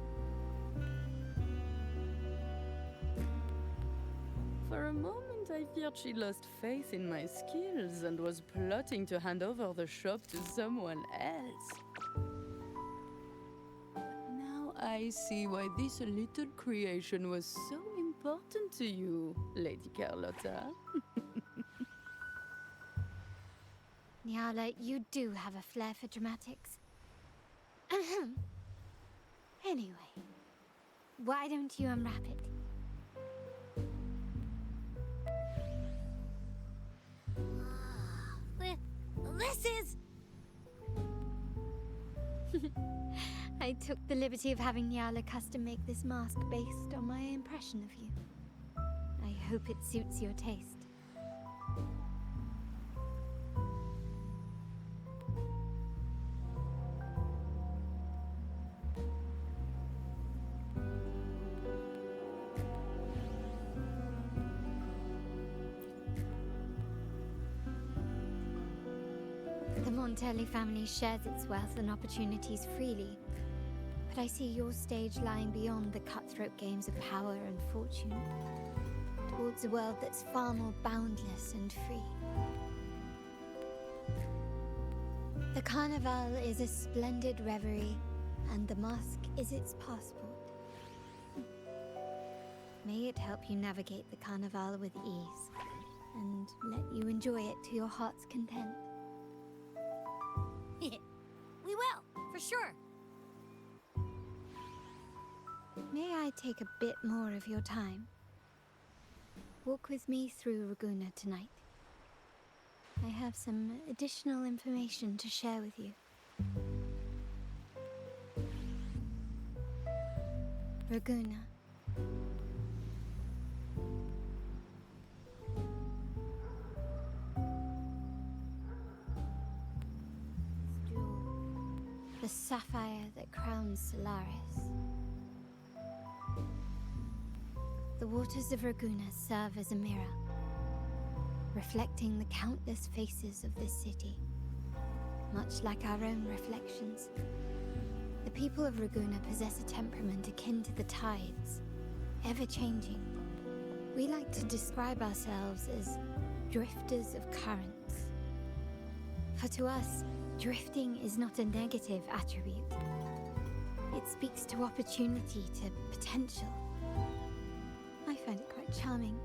For a moment, I feared she lost faith in my skills and was plotting to hand over the shop to someone else. Now I see why this little creation was so important to you, Lady Carlotta. Nyala, you do have a flair for dramatics. Anyway, why don't you unwrap it? This is... I took the liberty of having Nyala custom make this mask based on my impression of you. I hope it suits your taste. The Montelli family shares its wealth and opportunities freely, but I see your stage lying beyond the cutthroat games of power and fortune, towards a world that's far more boundless and free. The Carnival is a splendid reverie, and the mask is its passport. May it help you navigate the Carnival with ease, and let you enjoy it to your heart's content. We will, for sure. May I take a bit more of your time? Walk with me through Raguna tonight. I have some additional information to share with you. Raguna. The sapphire that crowns Solaris. The waters of Raguna serve as a mirror, reflecting the countless faces of this city, much like our own reflections. The people of Raguna possess a temperament akin to the tides, ever-changing. We like to describe ourselves as drifters of currents. For to us, drifting is not a negative attribute. It speaks to opportunity, to potential. I find it quite charming,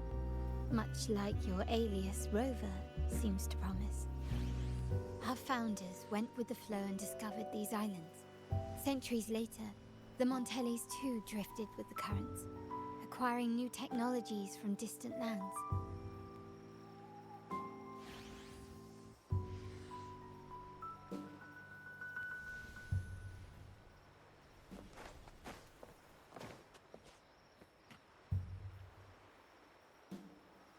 much like your alias Rover seems to promise. Our founders went with the flow and discovered these islands. Centuries later, the Montellis too drifted with the currents, acquiring new technologies from distant lands.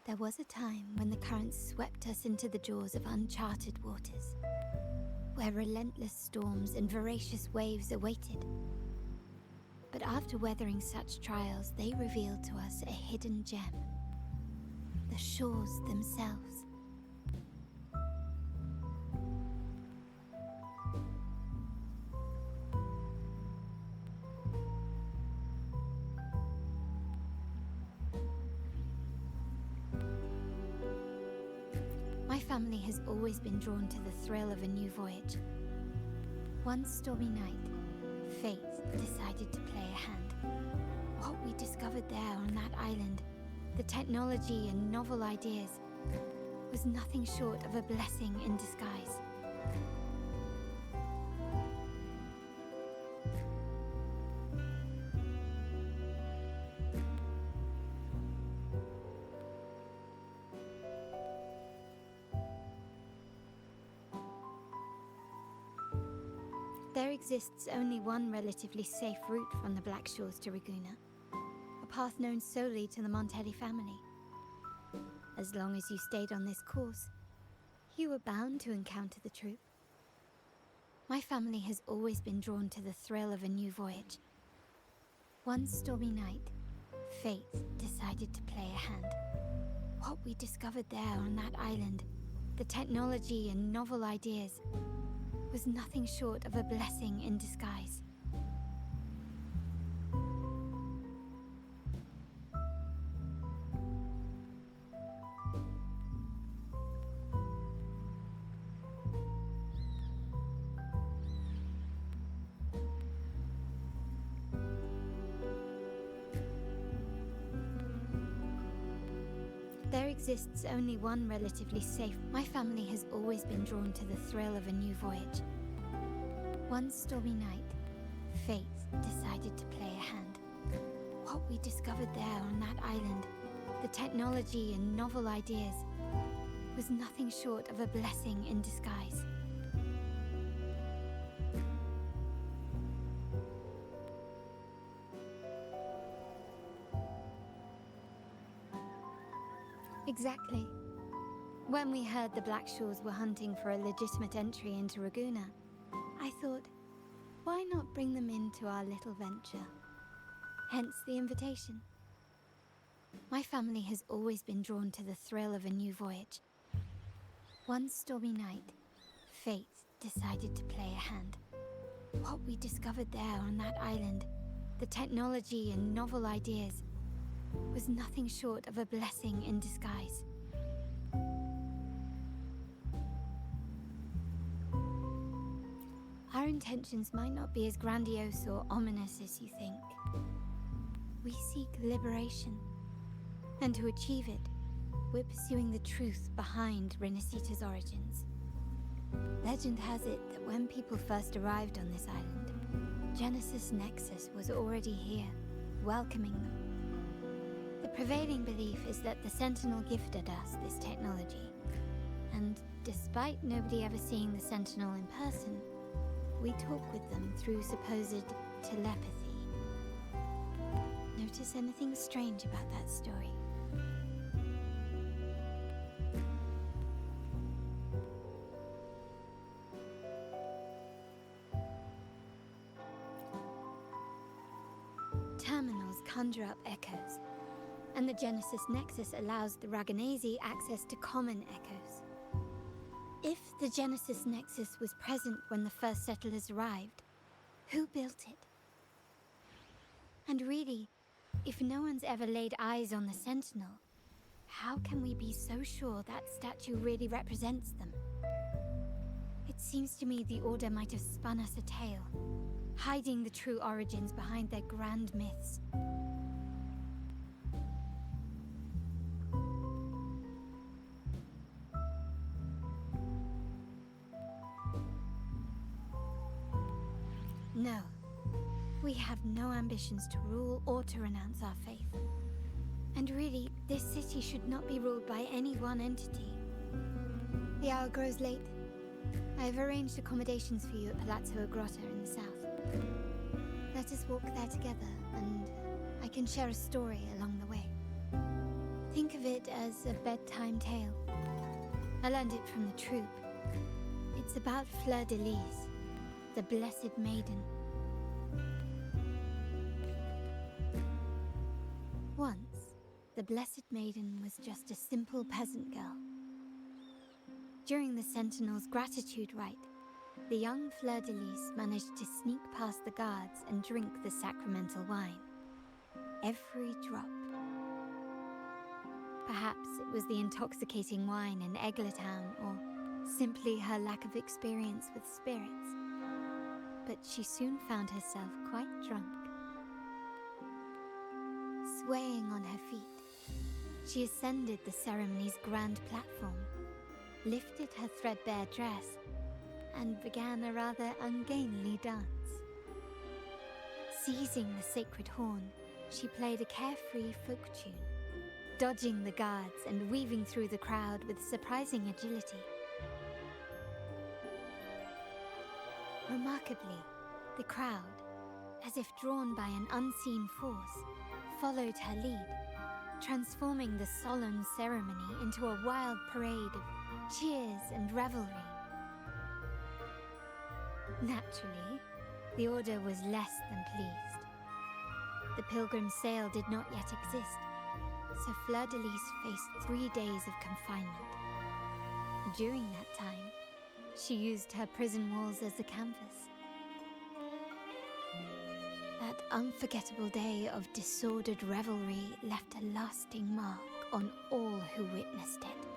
There was a time when the currents swept us into the jaws of uncharted waters, where relentless storms and voracious waves awaited. But after weathering such trials, they revealed to us a hidden gem, the shores themselves. My family has always been drawn to the thrill of a new voyage. One stormy night, fate decided to play a hand. What we discovered there on that island, the technology and novel ideas, was nothing short of a blessing in disguise. There exists only one relatively safe route from the Black Shores to Raguna, a path known solely to the Montelli family. As long as you stayed on this course, you were bound to encounter the truth. My family has always been drawn to the thrill of a new voyage. One stormy night, fate decided to play a hand. What we discovered there on that island, the technology and novel ideas, was nothing short of a blessing in disguise. exists only one relatively safe. My family has always been drawn to the thrill of a new voyage. One stormy night, fate decided to play a hand. What we discovered there on that island, the technology and novel ideas, was nothing short of a blessing in disguise. Exactly. When we heard the Blackshaws were hunting for a legitimate entry into Raguna, I thought, why not bring them into our little venture? Hence the invitation. My family has always been drawn to the thrill of a new voyage. One stormy night, fate decided to play a hand. What we discovered there on that island, the technology and novel ideas, was nothing short of a blessing in disguise. Our intentions might not be as grandiose or ominous as you think. We seek liberation, and to achieve it, we're pursuing the truth behind Rinascita's origins. Legend has it that when people first arrived on this island, Genesis Nexus was already here, welcoming them. The prevailing belief is that the Sentinel gifted us this technology, and despite nobody ever seeing the Sentinel in person, we talk with them through supposed telepathy. Notice anything strange about that story? Terminals conjure up echoes, and the Genesis Nexus allows the Raganese access to common echoes. If the Genesis Nexus was present when the first settlers arrived, who built it? And really, if no one's ever laid eyes on the Sentinel, how can we be so sure that statue really represents them? It seems to me the Order might have spun us a tale, hiding the true origins behind their grand myths. No, we have no ambitions to rule or to renounce our faith. And really, this city should not be ruled by any one entity. The hour grows late. I have arranged accommodations for you at Palazzo Grotta in the south. Let us walk there together, and I can share a story along the way. Think of it as a bedtime tale. I learned it from the troop. It's about Fleur de Lis, the Blessed Maiden. Once, the Blessed Maiden was just a simple peasant girl. During the Sentinel's gratitude rite, the young Fleur de Lis managed to sneak past the guards and drink the sacramental wine. Every drop. Perhaps it was the intoxicating wine in Eglintown, or simply her lack of experience with spirits. But she soon found herself quite drunk. Swaying on her feet, she ascended the ceremony's grand platform, lifted her threadbare dress, and began a rather ungainly dance. Seizing the sacred horn, she played a carefree folk tune, dodging the guards and weaving through the crowd with surprising agility. Remarkably, the crowd, as if drawn by an unseen force, followed her lead, transforming the solemn ceremony into a wild parade of cheers and revelry. Naturally, the Order was less than pleased. The pilgrim sale did not yet exist, so Fleur de Lis faced 3 days of confinement. During that time, she used her prison walls as a canvas. That unforgettable day of disordered revelry left a lasting mark on all who witnessed it.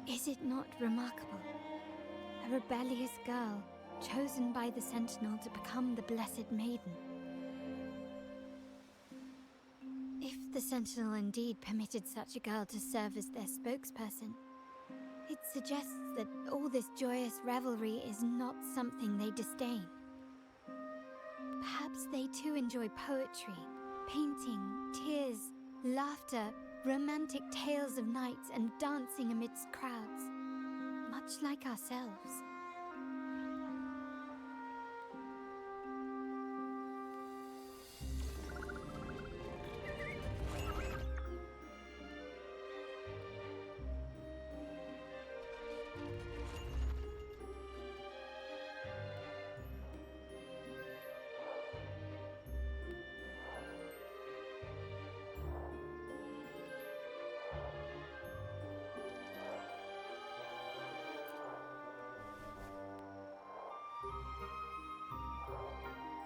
Is it not remarkable? A rebellious girl chosen by the Sentinel to become the Blessed Maiden. If the Sentinel indeed permitted such a girl to serve as their spokesperson, it suggests that all this joyous revelry is not something they disdain. Perhaps they too enjoy poetry, painting, tears, laughter, romantic tales of nights, and dancing amidst crowds, much like ourselves.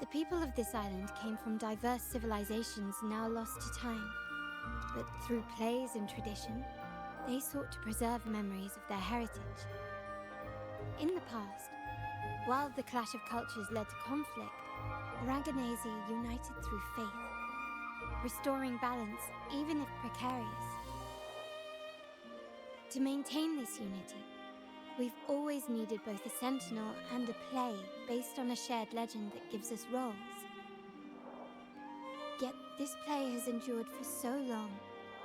The people of this island came from diverse civilizations now lost to time. But through plays and tradition, they sought to preserve memories of their heritage. In the past, while the clash of cultures led to conflict, the Raganazi united through faith, restoring balance even if precarious. To maintain this unity, we've always needed both a sentinel and a play based on a shared legend that gives us roles. Yet this play has endured for so long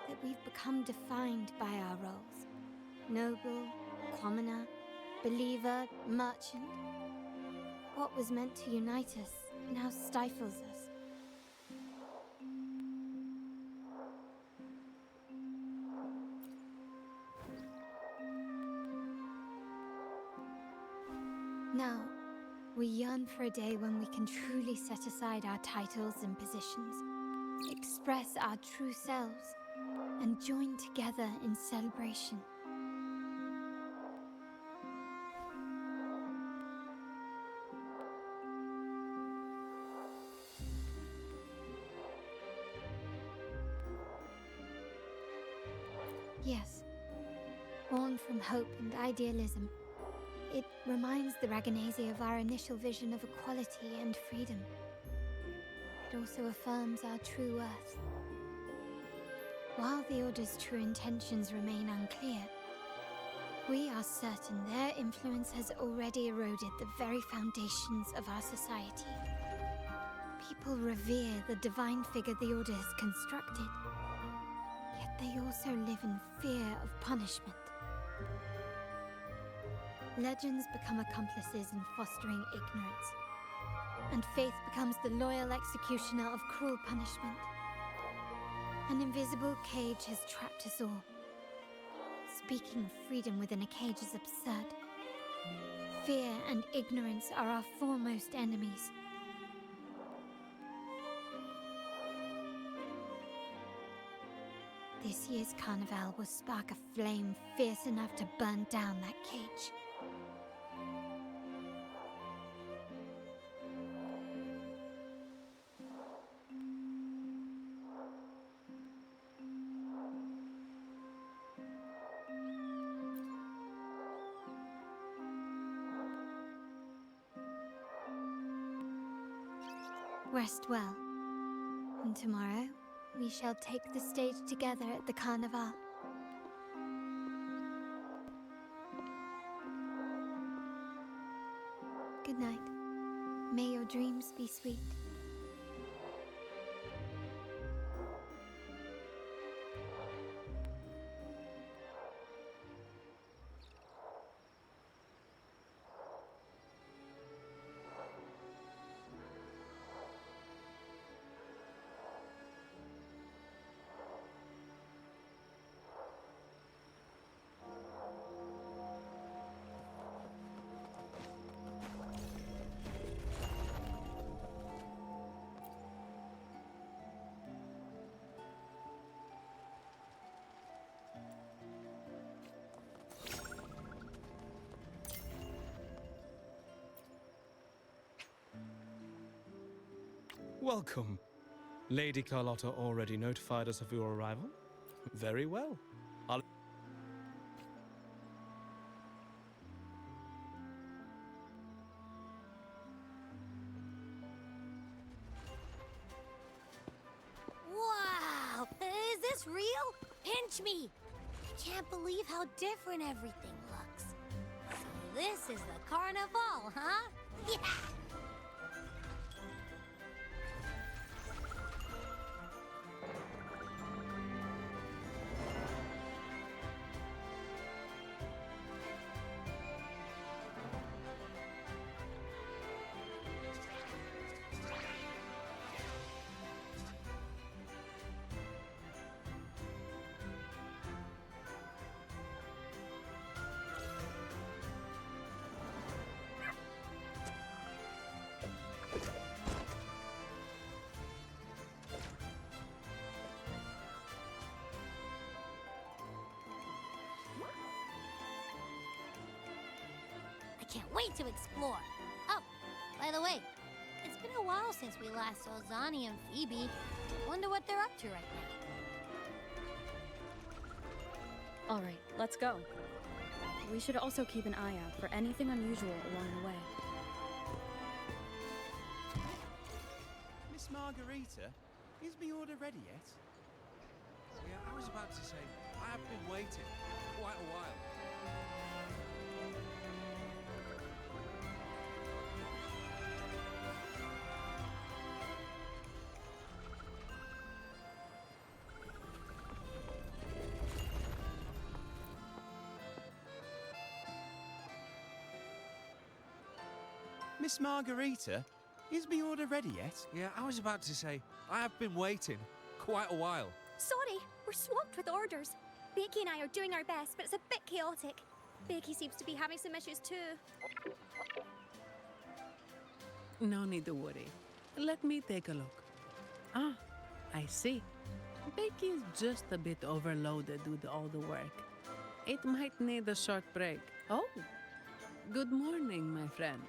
that we've become defined by our roles. Noble, commoner, believer, merchant. What was meant to unite us now stifles us. Now, we yearn for a day when we can truly set aside our titles and positions, express our true selves, and join together in celebration. Yes, born from hope and idealism, it reminds the Raganazi of our initial vision of equality and freedom. It also affirms our true worth. While the Order's true intentions remain unclear, we are certain their influence has already eroded the very foundations of our society. People revere the divine figure the Order has constructed, yet they also live in fear of punishment. Legends become accomplices in fostering ignorance, and faith becomes the loyal executioner of cruel punishment. An invisible cage has trapped us all. Speaking of freedom within a cage is absurd. Fear and ignorance are our foremost enemies. This year's carnival will spark a flame fierce enough to burn down that cage. Rest well, and tomorrow we shall take the stage together at the Carnival. Good night. May your dreams be sweet. Welcome. Lady Carlotta already notified us of your arrival? Very well. Wow! Watch me! Can't believe how different everything looks. So this is the carnival, huh? Yeah! I can't wait to explore. Oh, by the way, it's been a while since we last saw Zani and Phoebe. Wonder what they're up to right now. All right, let's go. We should also keep an eye out for anything unusual along the way. Miss Margarita, is my order ready yet? Yeah, I was about to say, I have been waiting quite a while. Miss Margarita, is my order ready yet? Yeah, I was about to say, I have been waiting quite a while. Sorry, we're swamped with orders. Becky and I are doing our best, but it's a bit chaotic. Becky seems to be having some issues too. No need to worry. Let me take a look. Ah, I see. Becky is just a bit overloaded with all the work. It might need a short break. Oh, good morning, my friend.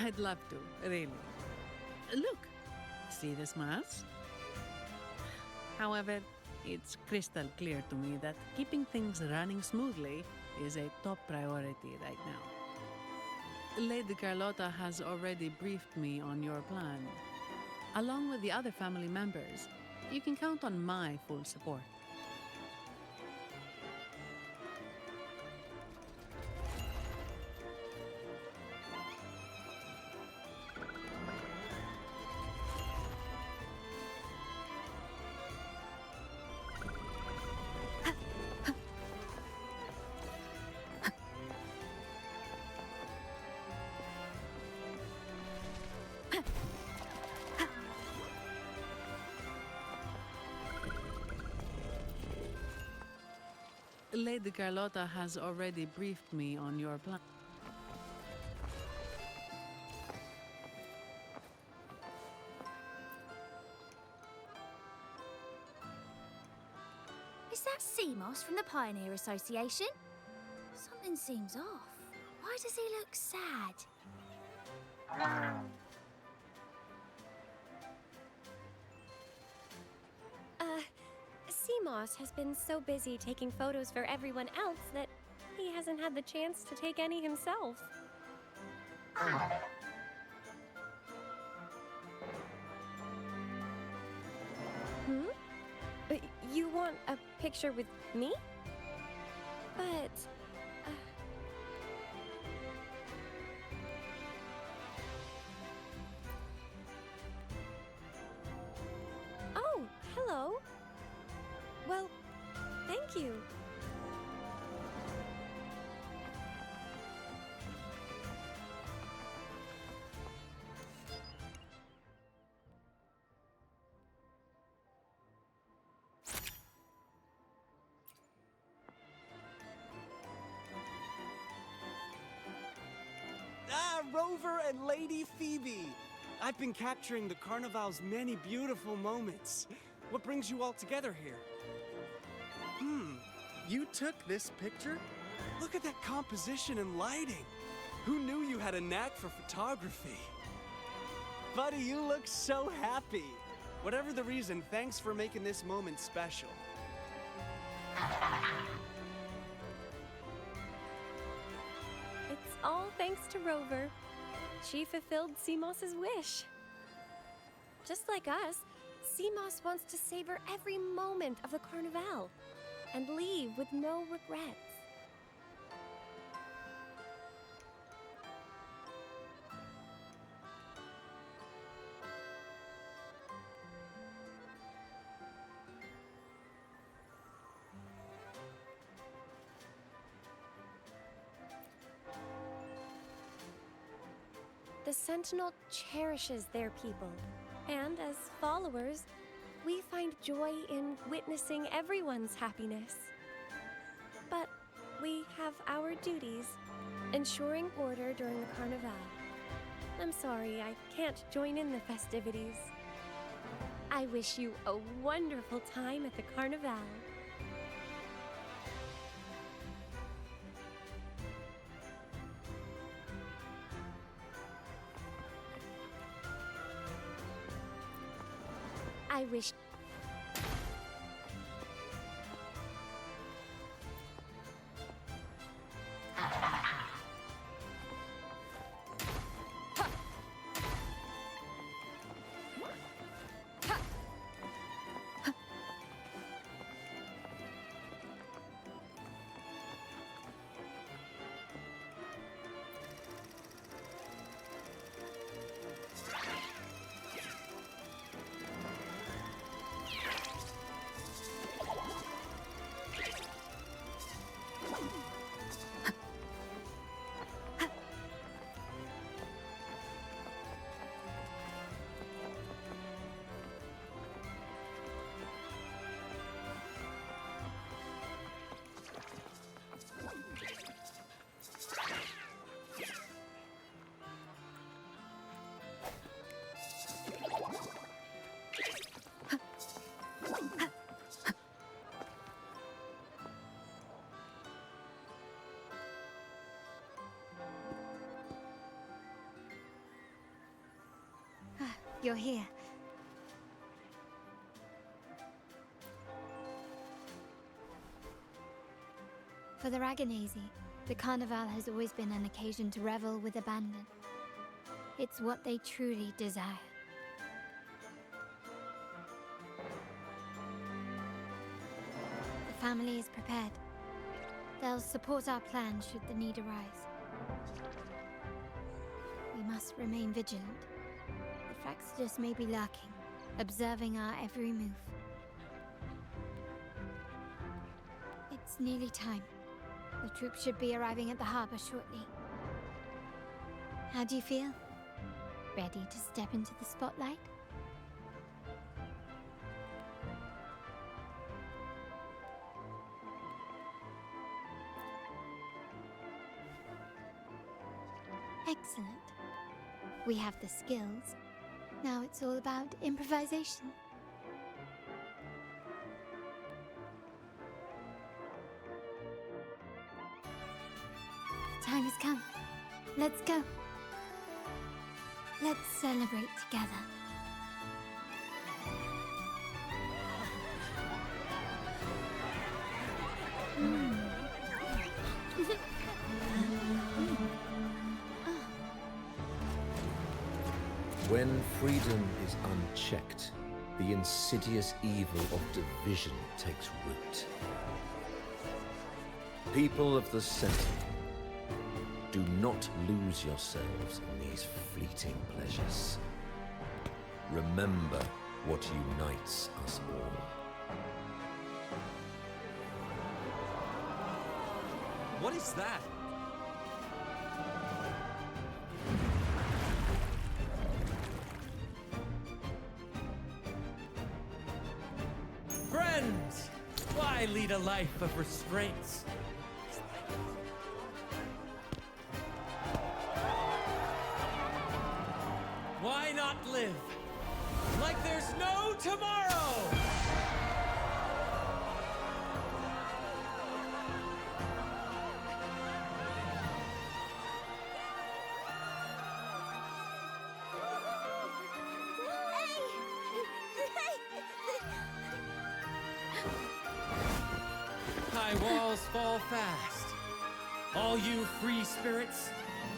I'd love to, really. Look, see this mask? However, it's crystal clear to me that keeping things running smoothly is a top priority right now. Lady Carlotta has already briefed me on your plan. Along with the other family members, you can count on my full support. Lady Carlotta has already briefed me on your plan. Is that sea moss from the Pioneer Association? Something seems off. Why does he look sad? Seamoss has been so busy taking photos for everyone else that he hasn't had the chance to take any himself. You want a picture with me? But... Oh, hello. Well, thank you. Ah, Rover and Lady Phoebe! I've been capturing the Carnival's many beautiful moments. What brings you all together here? You took this picture? Look at that composition and lighting. Who knew you had a knack for photography? Buddy, you look so happy. Whatever the reason, thanks for making this moment special. It's all thanks to Rover. She fulfilled Seamoss's wish. Just like us, Seamoss wants to savor every moment of the Carnival and leave with no regrets. The Sentinel cherishes their people, and as followers, we find joy in witnessing everyone's happiness. But we have our duties, ensuring order during the Carnival. I'm sorry, I can't join in the festivities. I wish you a wonderful time at the Carnival. I wish... You're here. For the Raganese, the Carnival has always been an occasion to revel with abandon. It's what they truly desire. The family is prepared. They'll support our plan should the need arise. We must remain vigilant. The Fraxidus may be lurking, observing our every move. It's nearly time. The troops should be arriving at the harbor shortly. How do you feel? Ready to step into the spotlight? Excellent. We have the skills. Now it's all about improvisation. The time has come. Let's go. Let's celebrate together. When freedom is unchecked, the insidious evil of division takes root. People of the Sentinel, do not lose yourselves in these fleeting pleasures. Remember what unites us all. What is that? Friends! Why lead a life of restraints? Why not live like there's no tomorrow? my walls fall fast. All you free spirits,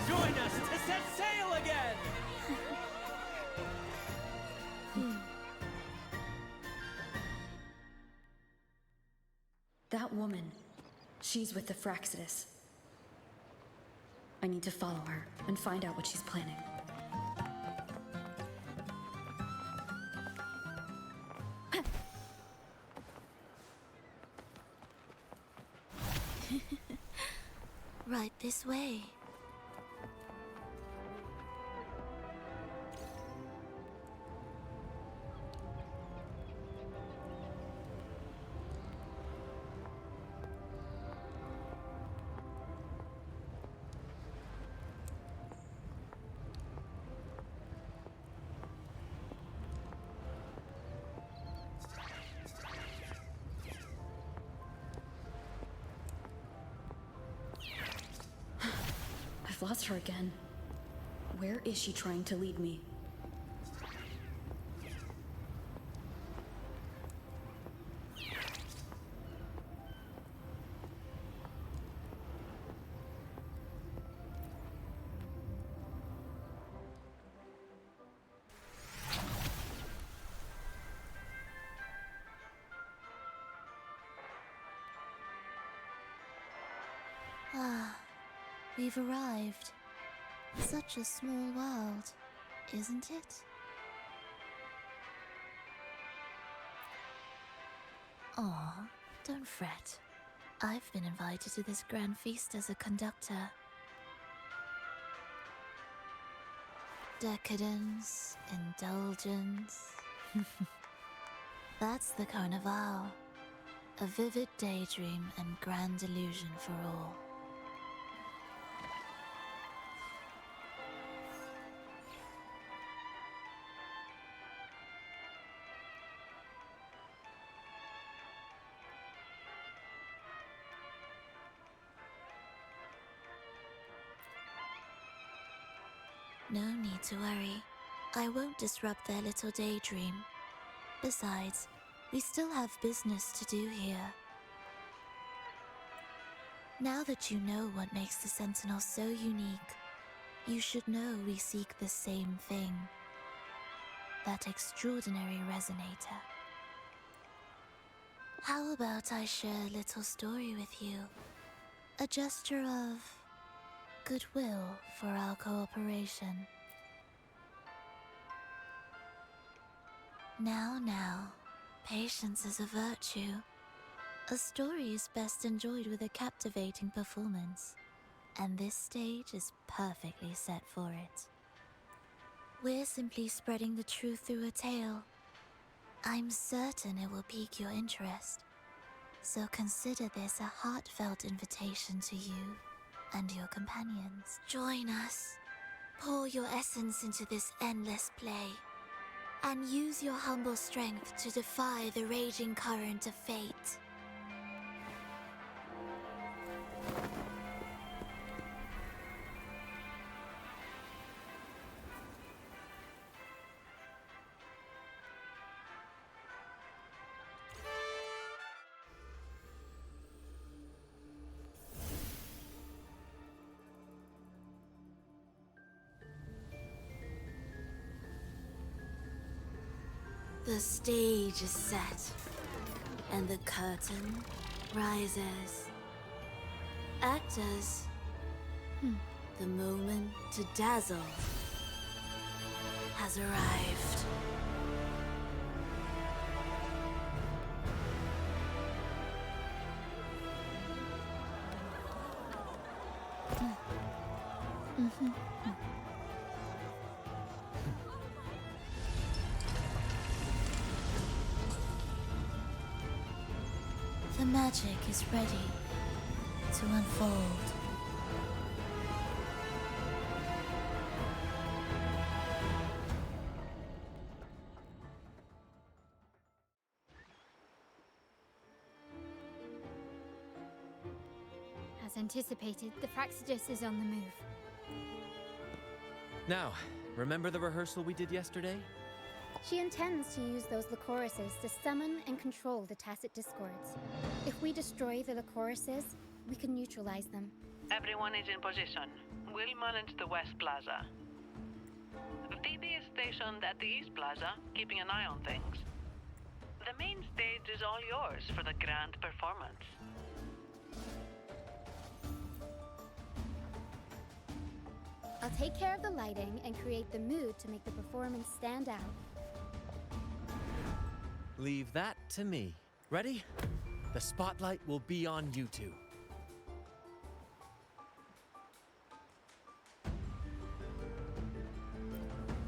join us to set sail again! That woman, she's with the Fraxidus. I need to follow her and find out what she's planning. Right this way. I've lost her again. Where is she trying to lead me? Ah, we've arrived. Such a small world, isn't it? Aw, don't fret. I've been invited to this grand feast as a conductor. Decadence, indulgence. That's the Carnival. A vivid daydream and grand illusion for all. No need to worry. I won't disrupt their little daydream. Besides, we still have business to do here. Now that you know what makes the Sentinel so unique, you should know we seek the same thing. That extraordinary resonator. How about I share a little story with you? A gesture of goodwill for our cooperation. Now, patience is a virtue. A story is best enjoyed with a captivating performance, and this stage is perfectly set for it. We're simply spreading the truth through a tale. I'm certain it will pique your interest, so consider this a heartfelt invitation to you and your companions. Join us. Pour your essence into this endless play, and use your humble strength to defy the raging current of fate. The stage is set, and the curtain rises. Actors, the moment to dazzle has arrived. The magic is ready to unfold. As anticipated, the Fraxidus is on the move. Now, remember the rehearsal we did yesterday? She intends to use those Lycorises to summon and control the Tacit Discords. If we destroy the Lycorises, we can neutralize them. Everyone is in position. We'll manage the West Plaza. Phoebe is stationed at the East Plaza, keeping an eye on things. The main stage is all yours for the grand performance. I'll take care of the lighting and create the mood to make the performance stand out. Leave that to me. Ready? The spotlight will be on you two.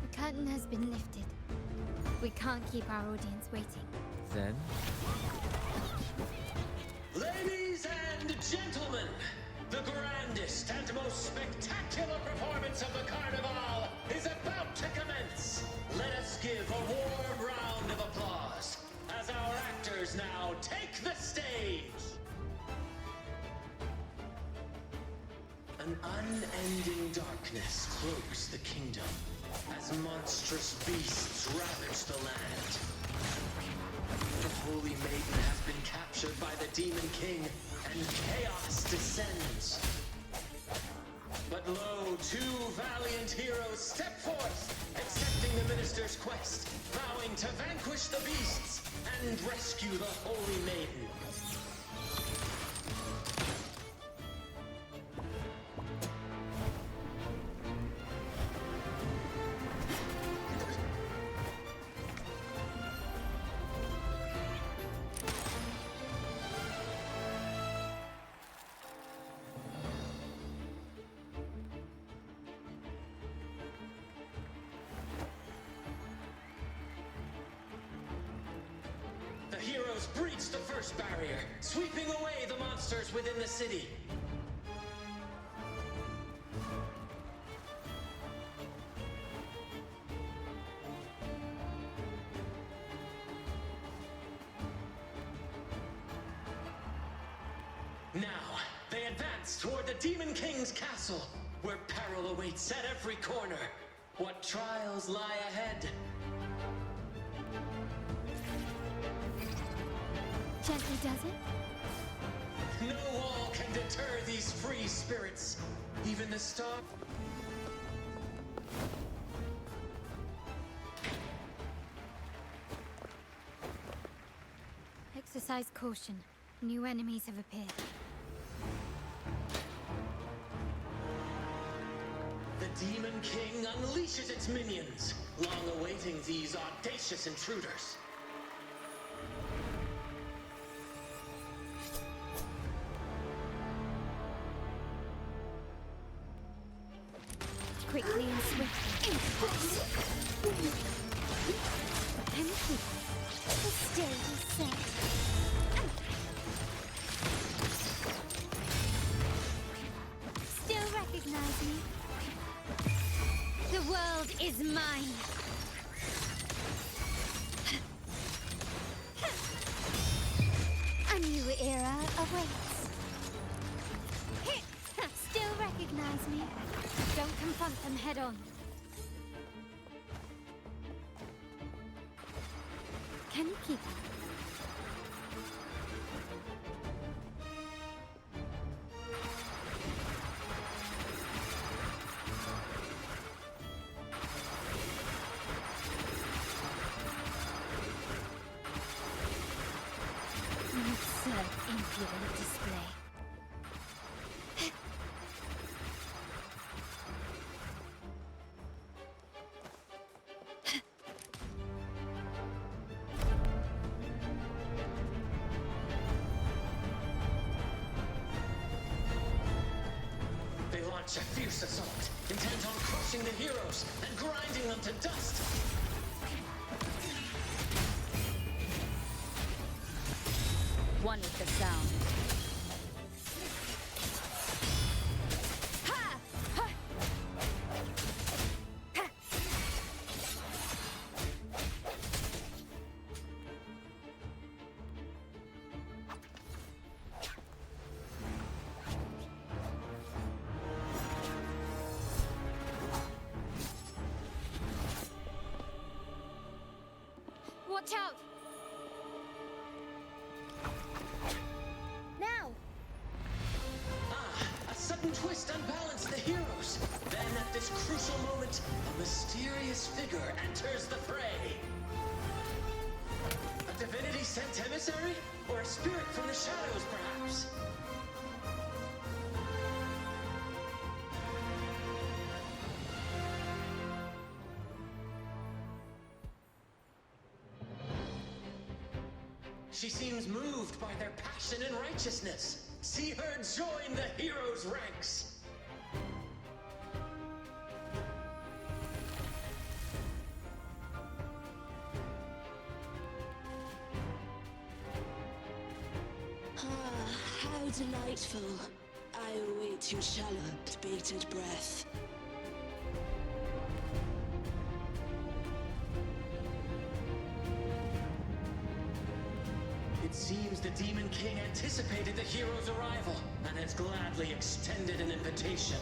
The curtain has been lifted. We can't keep our audience waiting. Then? Ladies and gentlemen, the grandest and most spectacular performance of the Carnival is about to commence. Let us give a warm round of applause as our actors now take the stage. An unending darkness cloaks the kingdom as monstrous beasts ravage the land. The Holy Maiden has been captured by the Demon King, and chaos descends. But lo, two valiant heroes step forth, accepting the Minister's quest, vowing to vanquish the beasts and rescue the Holy Maiden. The heroes breach the first barrier, sweeping away the monsters within the city. Now, they advance toward the Demon King's castle, where peril awaits at every corner. What trials lie ahead? Gently does it? No wall can deter these free spirits. Even the star... Exercise caution. New enemies have appeared. The Demon King unleashes its minions, long awaiting these audacious intruders. Quickly and swiftly. And keep the stage is set. Still recognize me? The world is mine. A new era awaits. Still recognize me? Don't confront them head on. Can you keep An absurd, impudent display. They launch a fierce assault, intent on crushing the heroes and grinding them to dust. One with the sound. Watch out! Now! A sudden twist unbalanced the heroes. Then at this crucial moment, a mysterious figure enters the fray. A divinity sent emissary? Or a spirit from the shadows, perhaps? She seems moved by their passion and righteousness. See her join the heroes' ranks. How delightful. I await your shallow, bated breath. It seems the Demon King anticipated the hero's arrival and has gladly extended an invitation.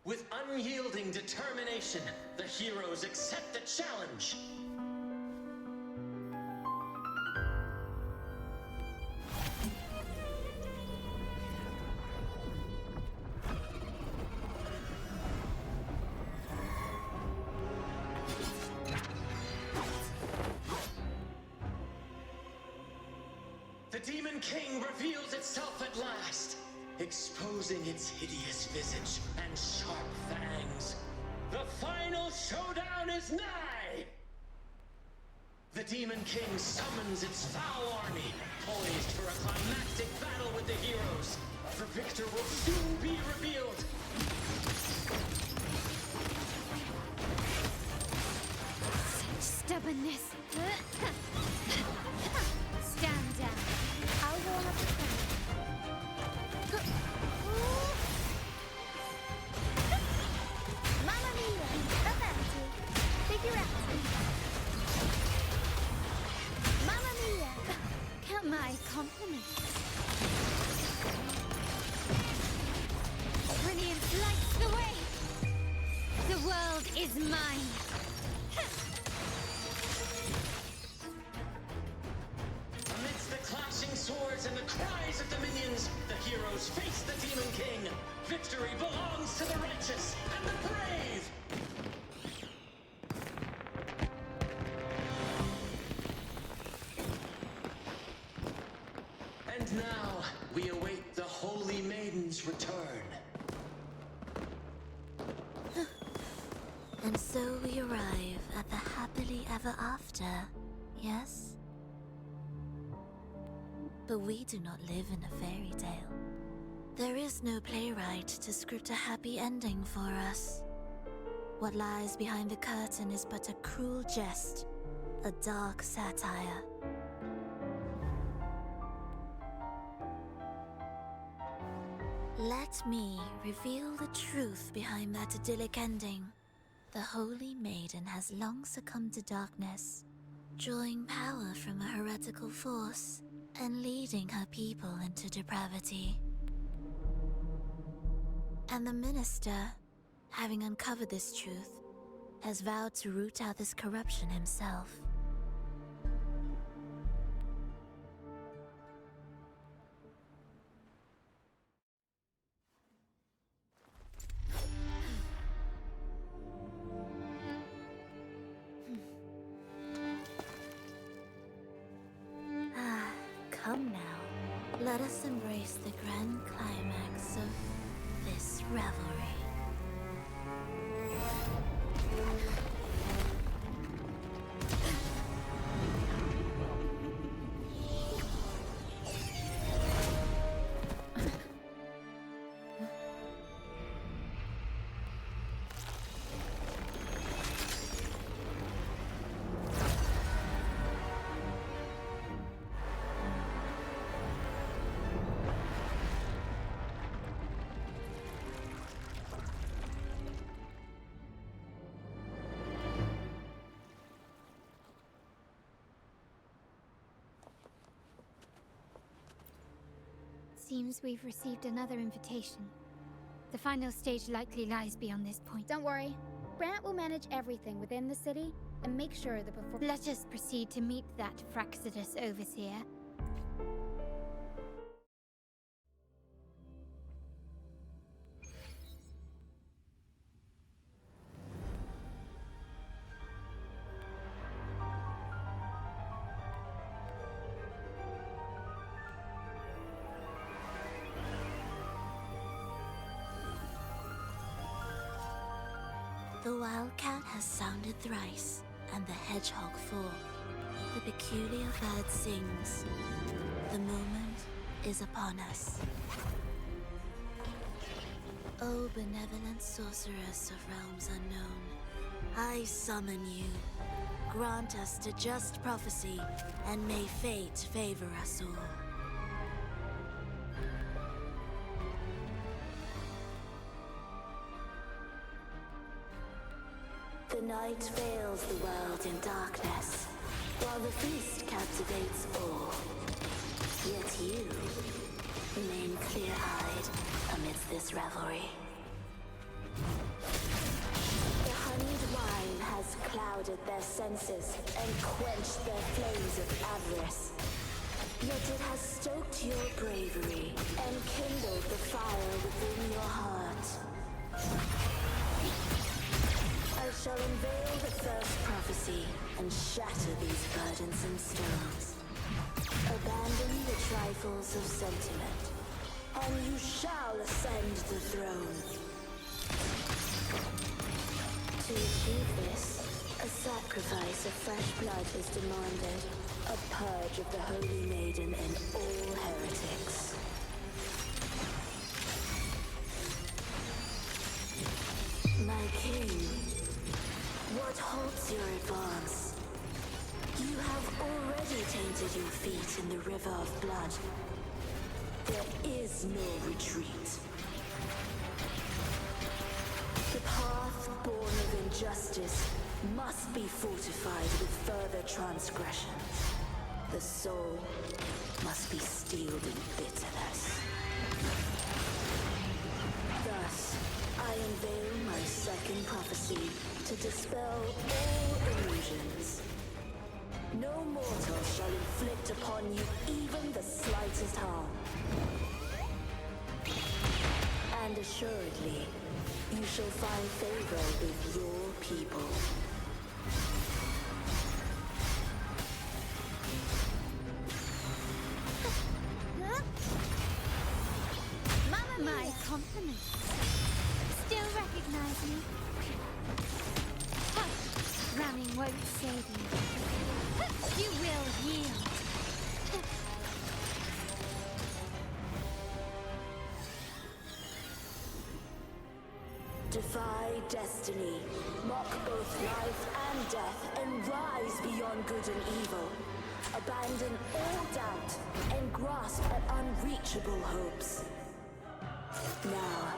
With unyielding determination, the heroes accept the challenge. The Demon King reveals itself at last, exposing its hideous visage and sharp fangs. The final showdown is nigh! The Demon King summons its foul army, poised for a climactic battle with the heroes. The victor will soon be revealed. Such stubbornness. Stand down. I'll go on up the front. Mamma mia! Avanti! Figurati! Mamma mia! Count my compliments. Brilliance lights the way! The world is mine! Amidst the clashing swords and the cries of the minions, the heroes face the Demon King. Victory belongs to the righteous and the brave! And now, we await the Holy Maiden's return. And so we arrive at the happily ever after, yes? But we do not live in a fairy tale. There is no playwright to script a happy ending for us. What lies behind the curtain is but a cruel jest, a dark satire. Let me reveal the truth behind that idyllic ending. The Holy Maiden has long succumbed to darkness, drawing power from a heretical force and leading her people into depravity. And the minister, having uncovered this truth, has vowed to root out this corruption himself. Come now, let us embrace the grand climax of this revelry. Seems we've received another invitation. The final stage likely lies beyond this point. Don't worry. Brant will manage everything within the city and make sure the Let us proceed to meet that Fraxidus overseer. The wildcat has sounded thrice, and the hedgehog four. The peculiar bird sings. The moment is upon us. O benevolent sorceress of realms unknown, I summon you. Grant us to just prophecy, and may fate favor us all. The night veils the world in darkness, while the feast captivates all. Yet you remain clear-eyed amidst this revelry. The honeyed wine has clouded their senses and quenched their flames of avarice. Yet it has stoked your bravery and kindled the fire within your heart. I shall unveil the first prophecy and shatter these burdensome stones. Abandon the trifles of sentiment, and you shall ascend the throne. To achieve this, a sacrifice of fresh blood is demanded, a purge of the Holy Maiden and all heretics. My king, what halts your advance? You have already tainted your feet in the river of blood. There is no retreat. The path born of injustice must be fortified with further transgressions. The soul must be steeled in bitterness. Thus, I unveil my second prophecy to dispel all illusions. No mortal shall inflict upon you even the slightest harm. And assuredly, you shall find favor with your people. My compliments. Still recognize me? Ramming won't save you. You will yield. Defy destiny, mock both life and death, and rise beyond good and evil. Abandon all doubt and grasp at unreachable hopes. Now,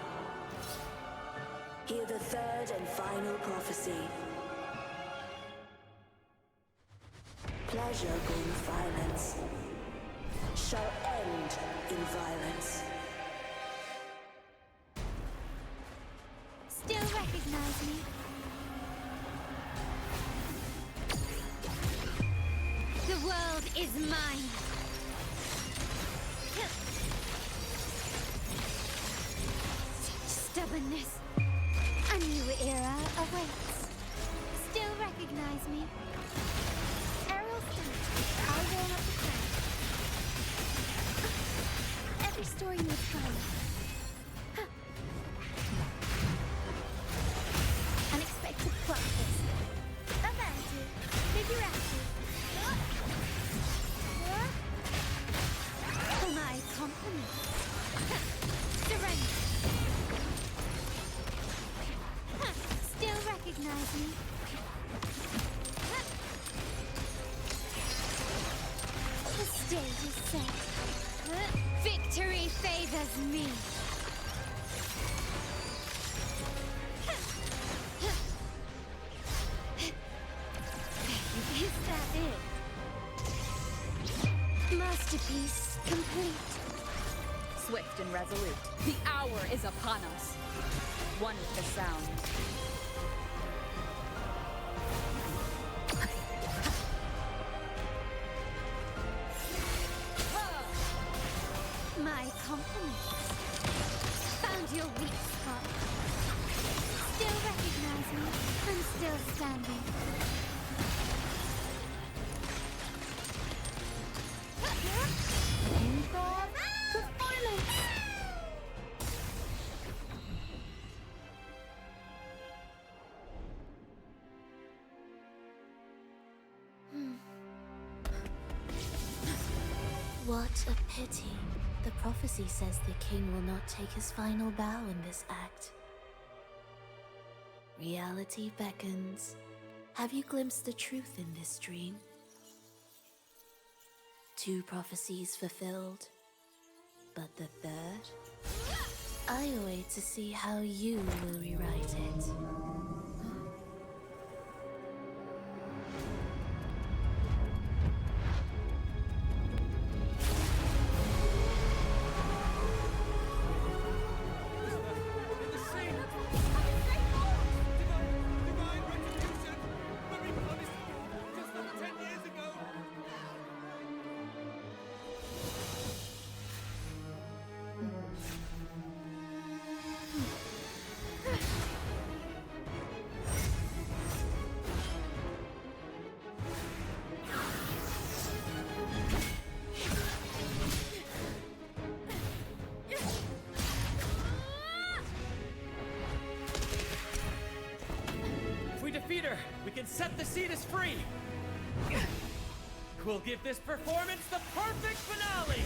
hear the third and final prophecy. Pleasure born of violence shall end in violence. Still recognize me? The world is mine. Stubbornness. A new era awaits. Still recognize me? Errol Stout, I'll warm up the crowd. Every story needs triumph. Unexpected plot twist. Avanti. Figurati. My compliments. Surrender. Still recognize me? The stage is set. Victory favors me. Is that it? Masterpiece complete. swift and resolute. The hour is upon us. One with the sound. My compliments. Found your weak spot. Still recognize me. I'm still standing. Improv performance. What a pity. The prophecy says the king will not take his final bow in this act. Reality beckons. Have you glimpsed the truth in this dream? 2 prophecies fulfilled, but the third? I await to see how you will rewrite it. We can set the Cetus free! We'll give this performance the perfect finale!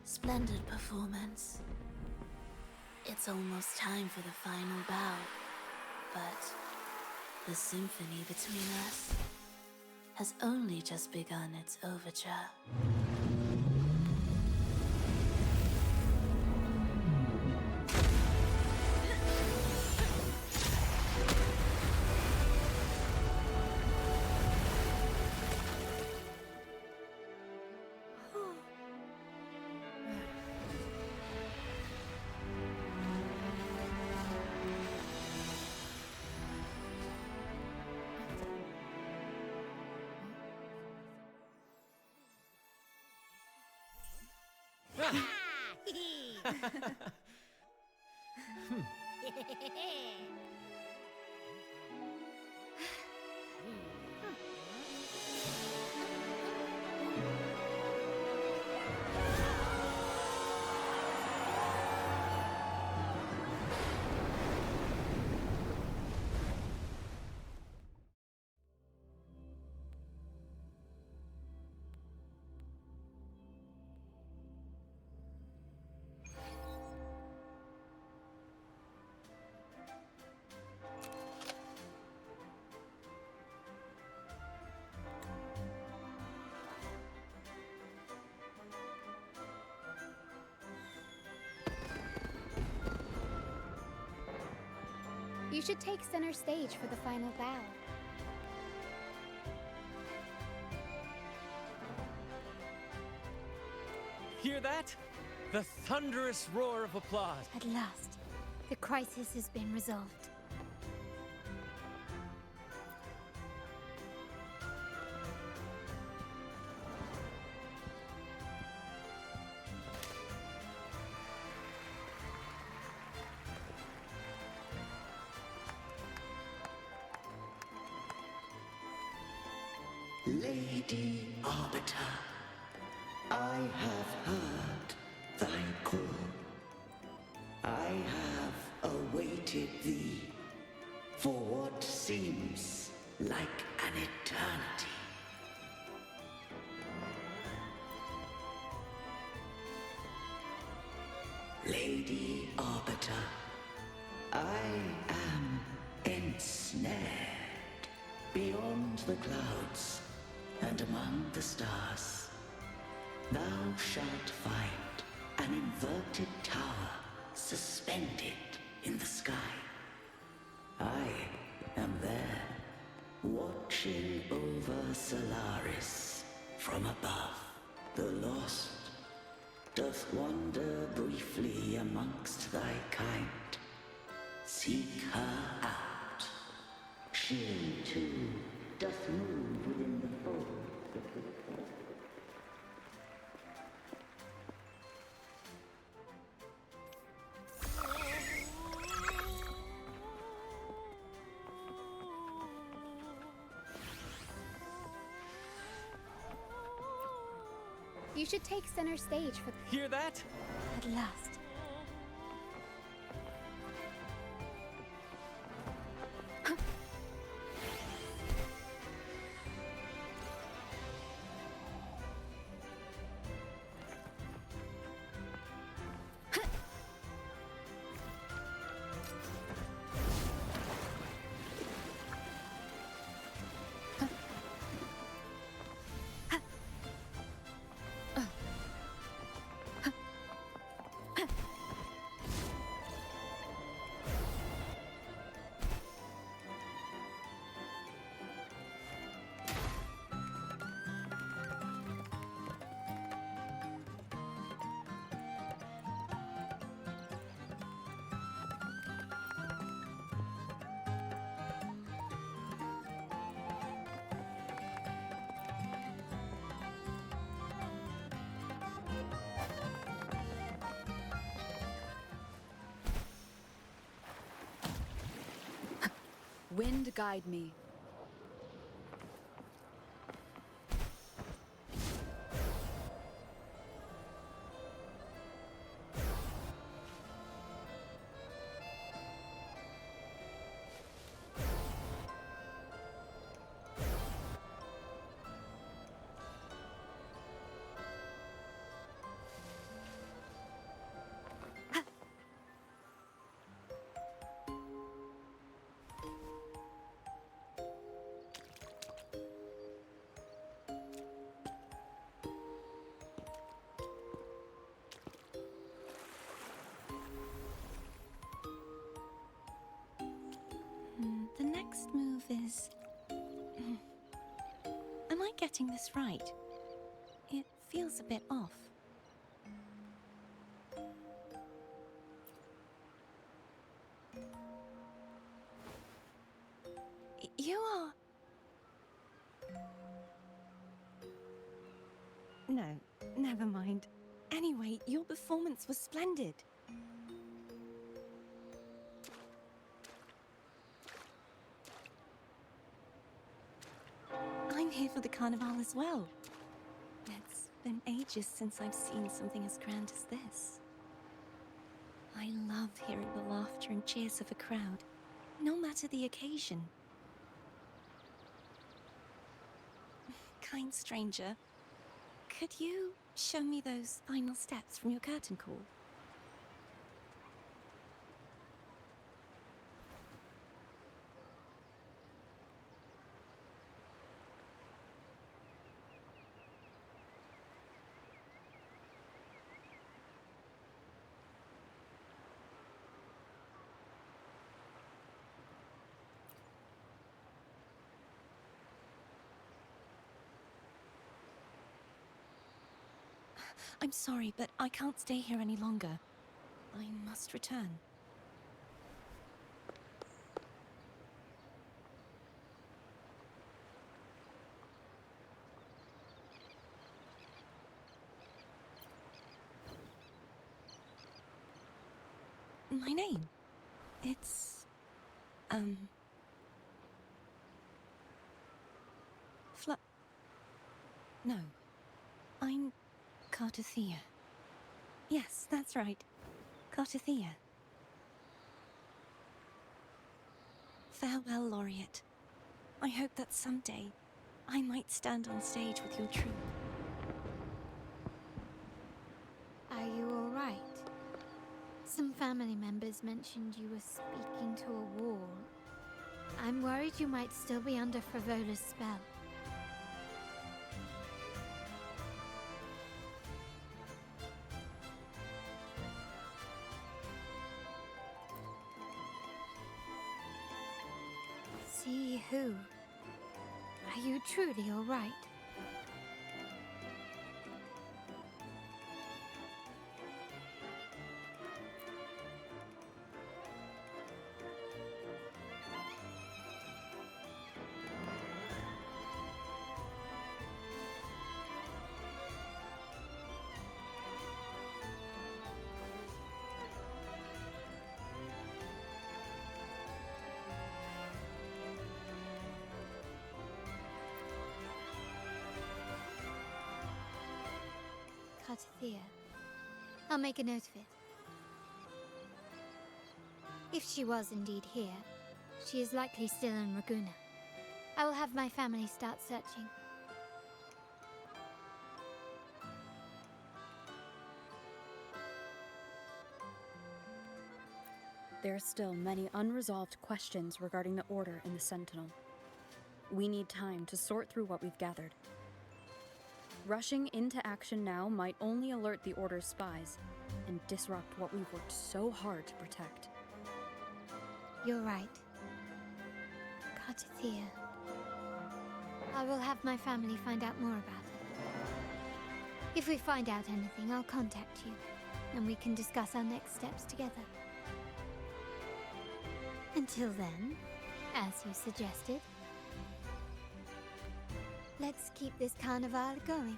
Splendid performance. It's almost time for the final bow, but the symphony between us has only just begun its overture. You should take center stage for the final bow. Hear that? The thunderous roar of applause. At last, the crisis has been resolved. Lady Arbiter, I have heard thy call. I have awaited thee for what seems like an eternity. Lady Arbiter, I am ensnared beyond the clouds and among the stars. Thou shalt find an inverted tower suspended in the sky. I am there, watching over Solaris from above. The lost doth wander briefly amongst thy kind. Seek her out. She, too, doth move within the fold of the forest. You should take center stage for... Hear that? At last. Wind guide me. The next move is... Am I getting this right? It feels a bit off. You are... No, never mind. Anyway, your performance was splendid. I'm here for the carnival as well. It's been ages since I've seen something as grand as this. I love hearing the laughter and cheers of a crowd, no matter the occasion. Kind stranger, could you show me those final steps from your curtain call? I'm sorry, but I can't stay here any longer. I must return. My name? It's... No. I'm... Cartothea. Yes, that's right. Cartothea. Farewell, Laureate. I hope that someday I might stand on stage with your troupe. Are you all right? Some family members mentioned you were speaking to a wall. I'm worried you might still be under Frivola's spell. See who? Are you truly all right? Thea. I'll make a note of it. If she was indeed here, she is likely still in Raguna. I will have my family start searching. There are still many unresolved questions regarding the Order and the Sentinel. We need time to sort through what we've gathered. Rushing into action now might only alert the Order's spies and disrupt what we've worked so hard to protect. You're right. Thea. I will have my family find out more about it. If we find out anything, I'll contact you, and we can discuss our next steps together. Until then, as you suggested, let's keep this carnival going.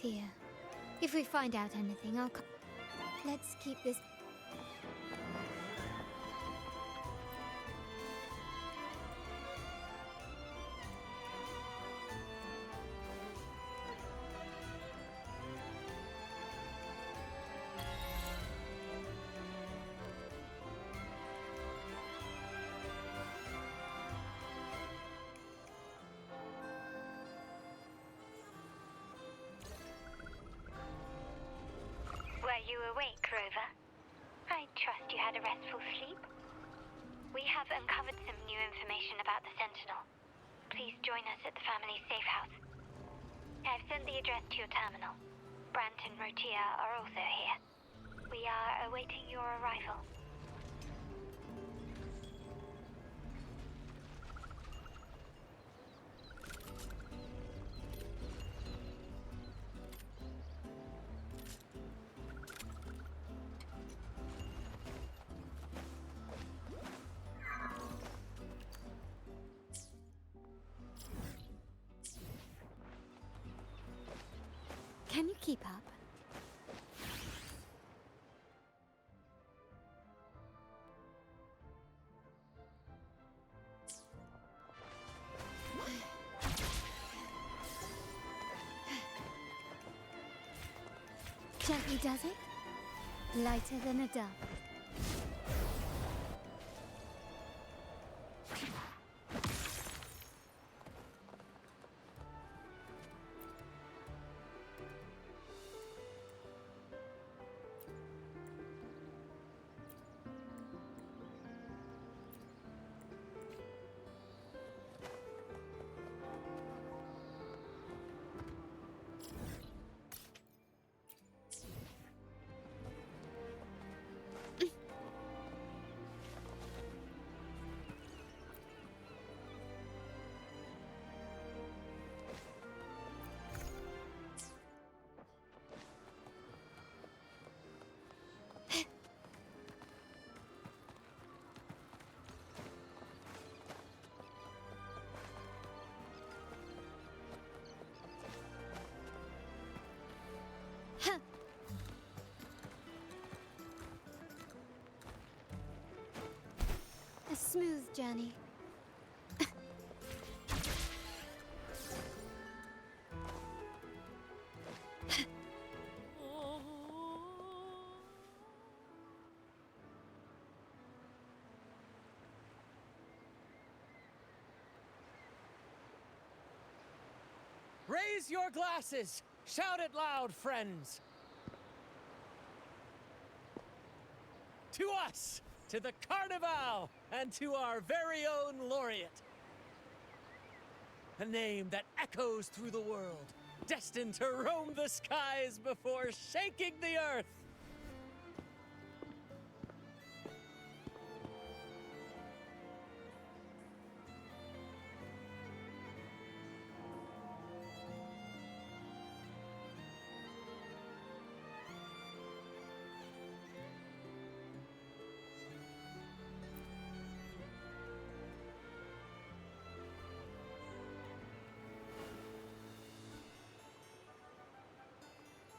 Thea. If we find out anything, let's keep this... Were you awake, Rover? I trust you had a restful sleep. We have uncovered some new information about the Sentinel. Please join us at the family's safe house. I've sent the address to your terminal. Brant and Rotia are also here. We are awaiting your arrival. Can you keep up? Gently does it? Lighter than a dove. smooth journey. Raise your glasses! Shout it loud, friends! To us! To the Carnival! And to our very own laureate! A name that echoes through the world, destined to roam the skies before shaking the earth!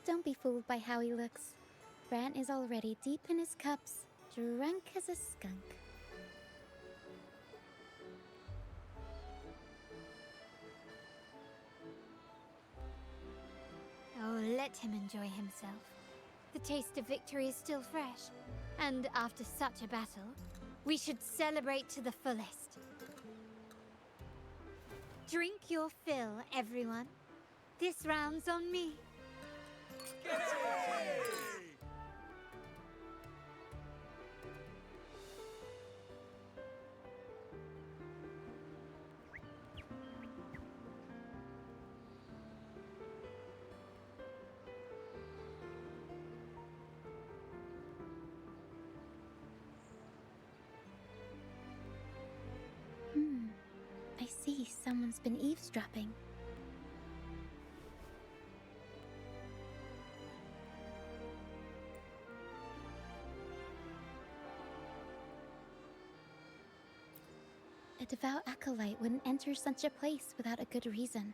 Don't be fooled by how he looks. Bran is already deep in his cups, drunk as a skunk. Oh, let him enjoy himself. The taste of victory is still fresh. And after such a battle, we should celebrate to the fullest. Drink your fill, everyone. This round's on me. I see someone's been eavesdropping. A devout acolyte wouldn't enter such a place without a good reason.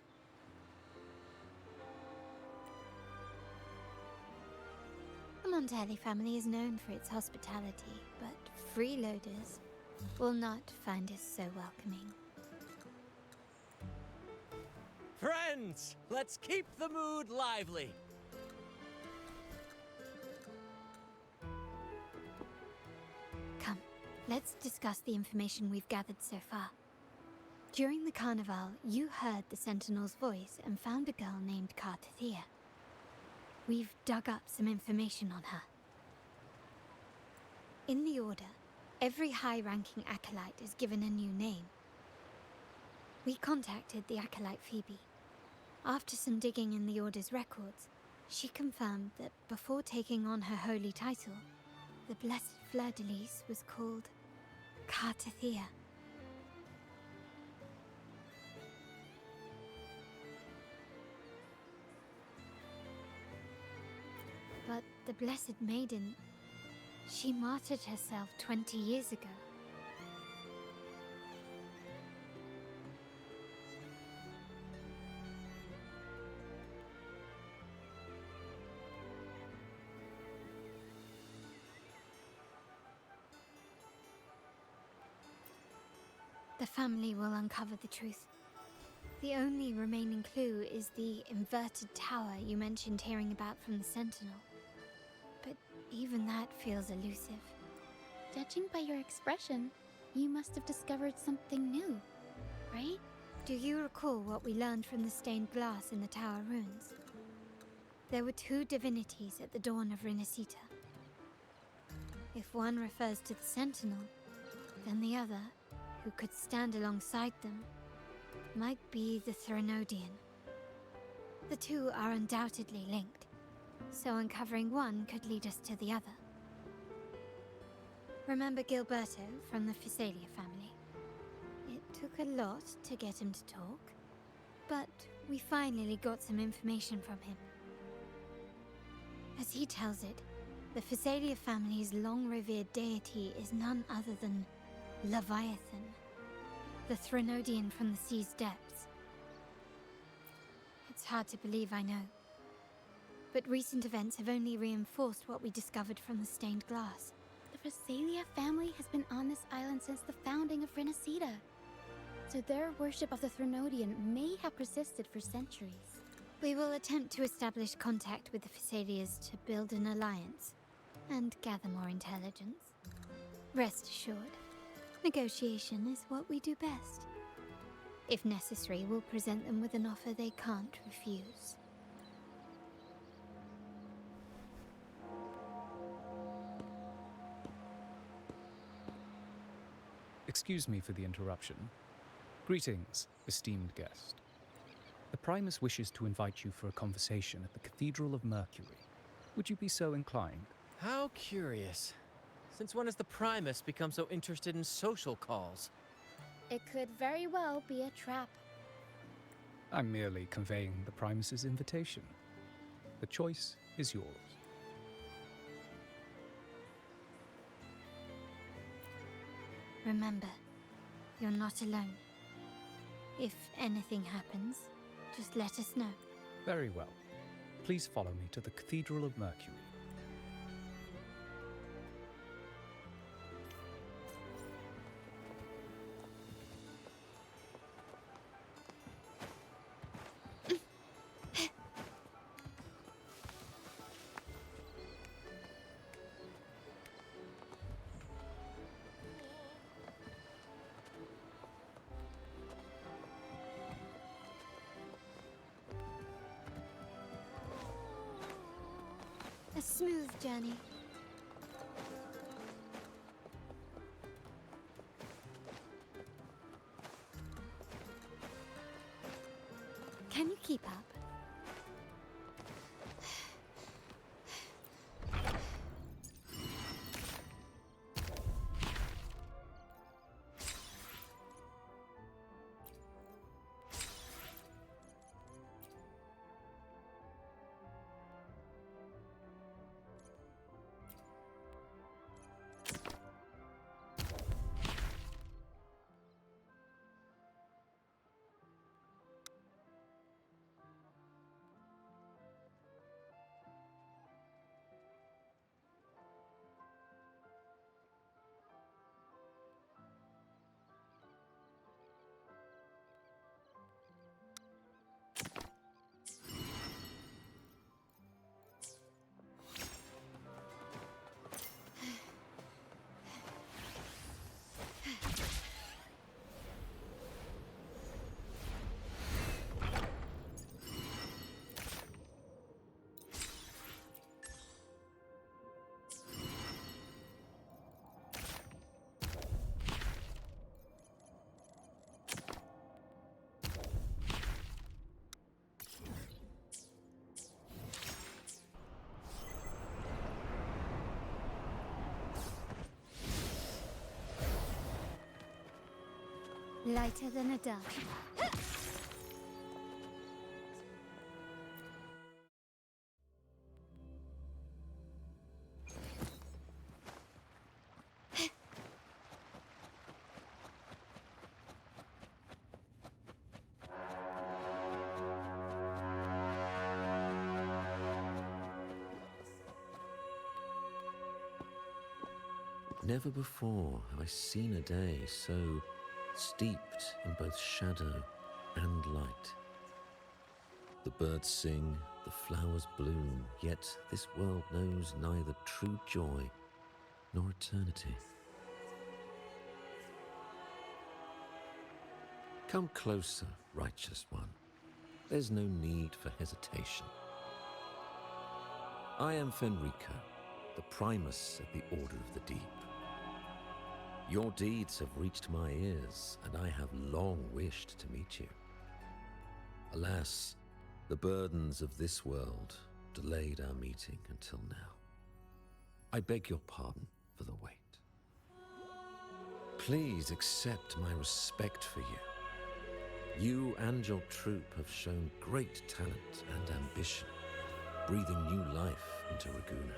The Montelli family is known for its hospitality, but freeloaders will not find us so welcoming. Friends, let's keep the mood lively. Come, let's discuss the information we've gathered so far. During the carnival, you heard the Sentinel's voice and found a girl named Cartathea. We've dug up some information on her. In the Order, every high-ranking acolyte is given a new name. We contacted the acolyte Phoebe. After some digging in the Order's records, she confirmed that before taking on her holy title, the Blessed Fleur-de-Lis was called Cartathea. But the Blessed Maiden, she martyred herself 20 years ago. The family will uncover the truth. The only remaining clue is the inverted tower you mentioned hearing about from the Sentinel. But even that feels elusive. Judging by your expression, you must have discovered something new, right? Do you recall what we learned from the stained glass in the tower ruins? There were two divinities at the dawn of Rinascita. If one refers to the Sentinel, then the other, who could stand alongside them, might be the Threnodian. The two are undoubtedly linked, so uncovering one could lead us to the other. Remember Gilberto from the Physalia family? It took a lot to get him to talk, but we finally got some information from him. As he tells it, the Physalia family's long-revered deity is none other than Leviathan, the Threnodian from the sea's depths. It's hard to believe, I know. But recent events have only reinforced what we discovered from the stained glass. The Phasalia family has been on this island since the founding of Rinascita. So their worship of the Threnodian may have persisted for centuries. We will attempt to establish contact with the Phasalias to build an alliance and gather more intelligence. Rest assured, negotiation is what we do best. If necessary, we'll present them with an offer they can't refuse. Excuse me for the interruption. Greetings, esteemed guest. The Primus wishes to invite you for a conversation at the Cathedral of Mercury. Would you be so inclined? How curious. Since when has the Primus become so interested in social calls? It could very well be a trap. I'm merely conveying the Primus's invitation. The choice is yours. Remember, you're not alone. If anything happens, just let us know. Very well. Please follow me to the Cathedral of Mercury. A smooth journey. Can you keep up? Lighter than a dove. Never before have I seen a day so steeped in both shadow and light. The birds sing, the flowers bloom, yet this world knows neither true joy nor eternity. Come closer, righteous one. There's no need for hesitation. I am Fenrico, the Primus of the Order of the Deep. Your deeds have reached my ears, and I have long wished to meet you. Alas, the burdens of this world delayed our meeting until now. I beg your pardon for the wait. Please accept my respect for you. You and your troop have shown great talent and ambition, breathing new life into Raguna.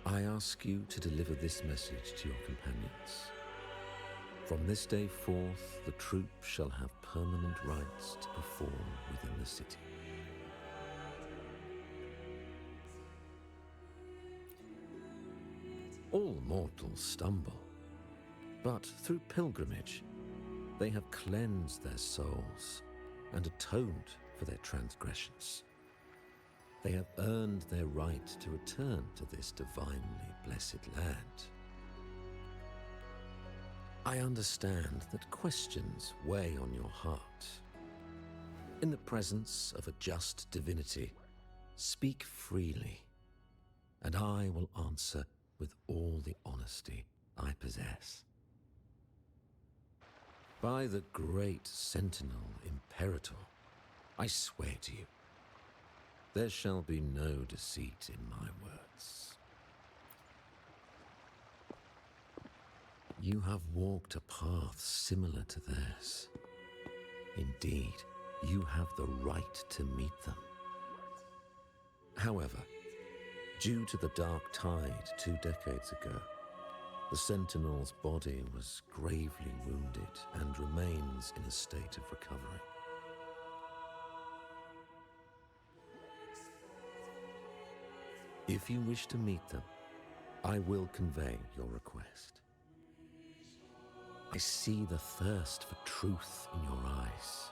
I ask you to deliver this message to your companions. From this day forth, the troop shall have permanent rights to perform within the city. All mortals stumble, but through pilgrimage, they have cleansed their souls and atoned for their transgressions. They have earned their right to return to this divinely blessed land. I understand that questions weigh on your heart. In the presence of a just divinity, speak freely, and I will answer with all the honesty I possess. By the great Sentinel Imperator, I swear to you, there shall be no deceit in my words. You have walked a path similar to theirs. Indeed, you have the right to meet them. However, due to the Dark Tide 2 decades ago, the Sentinel's body was gravely wounded and remains in a state of recovery. If you wish to meet them, I will convey your request. I see the thirst for truth in your eyes.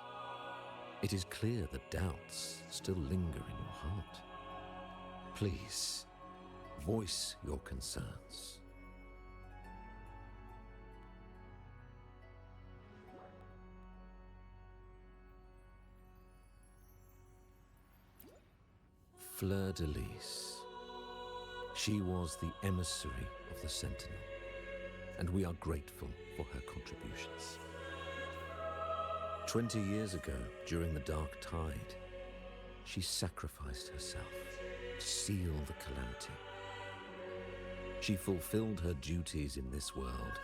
It is clear that doubts still linger in your heart. Please, voice your concerns. Fleur-de-Lis. She was the emissary of the Sentinel, and we are grateful for her contributions. 20 years ago, during the Dark Tide, she sacrificed herself to seal the calamity. She fulfilled her duties in this world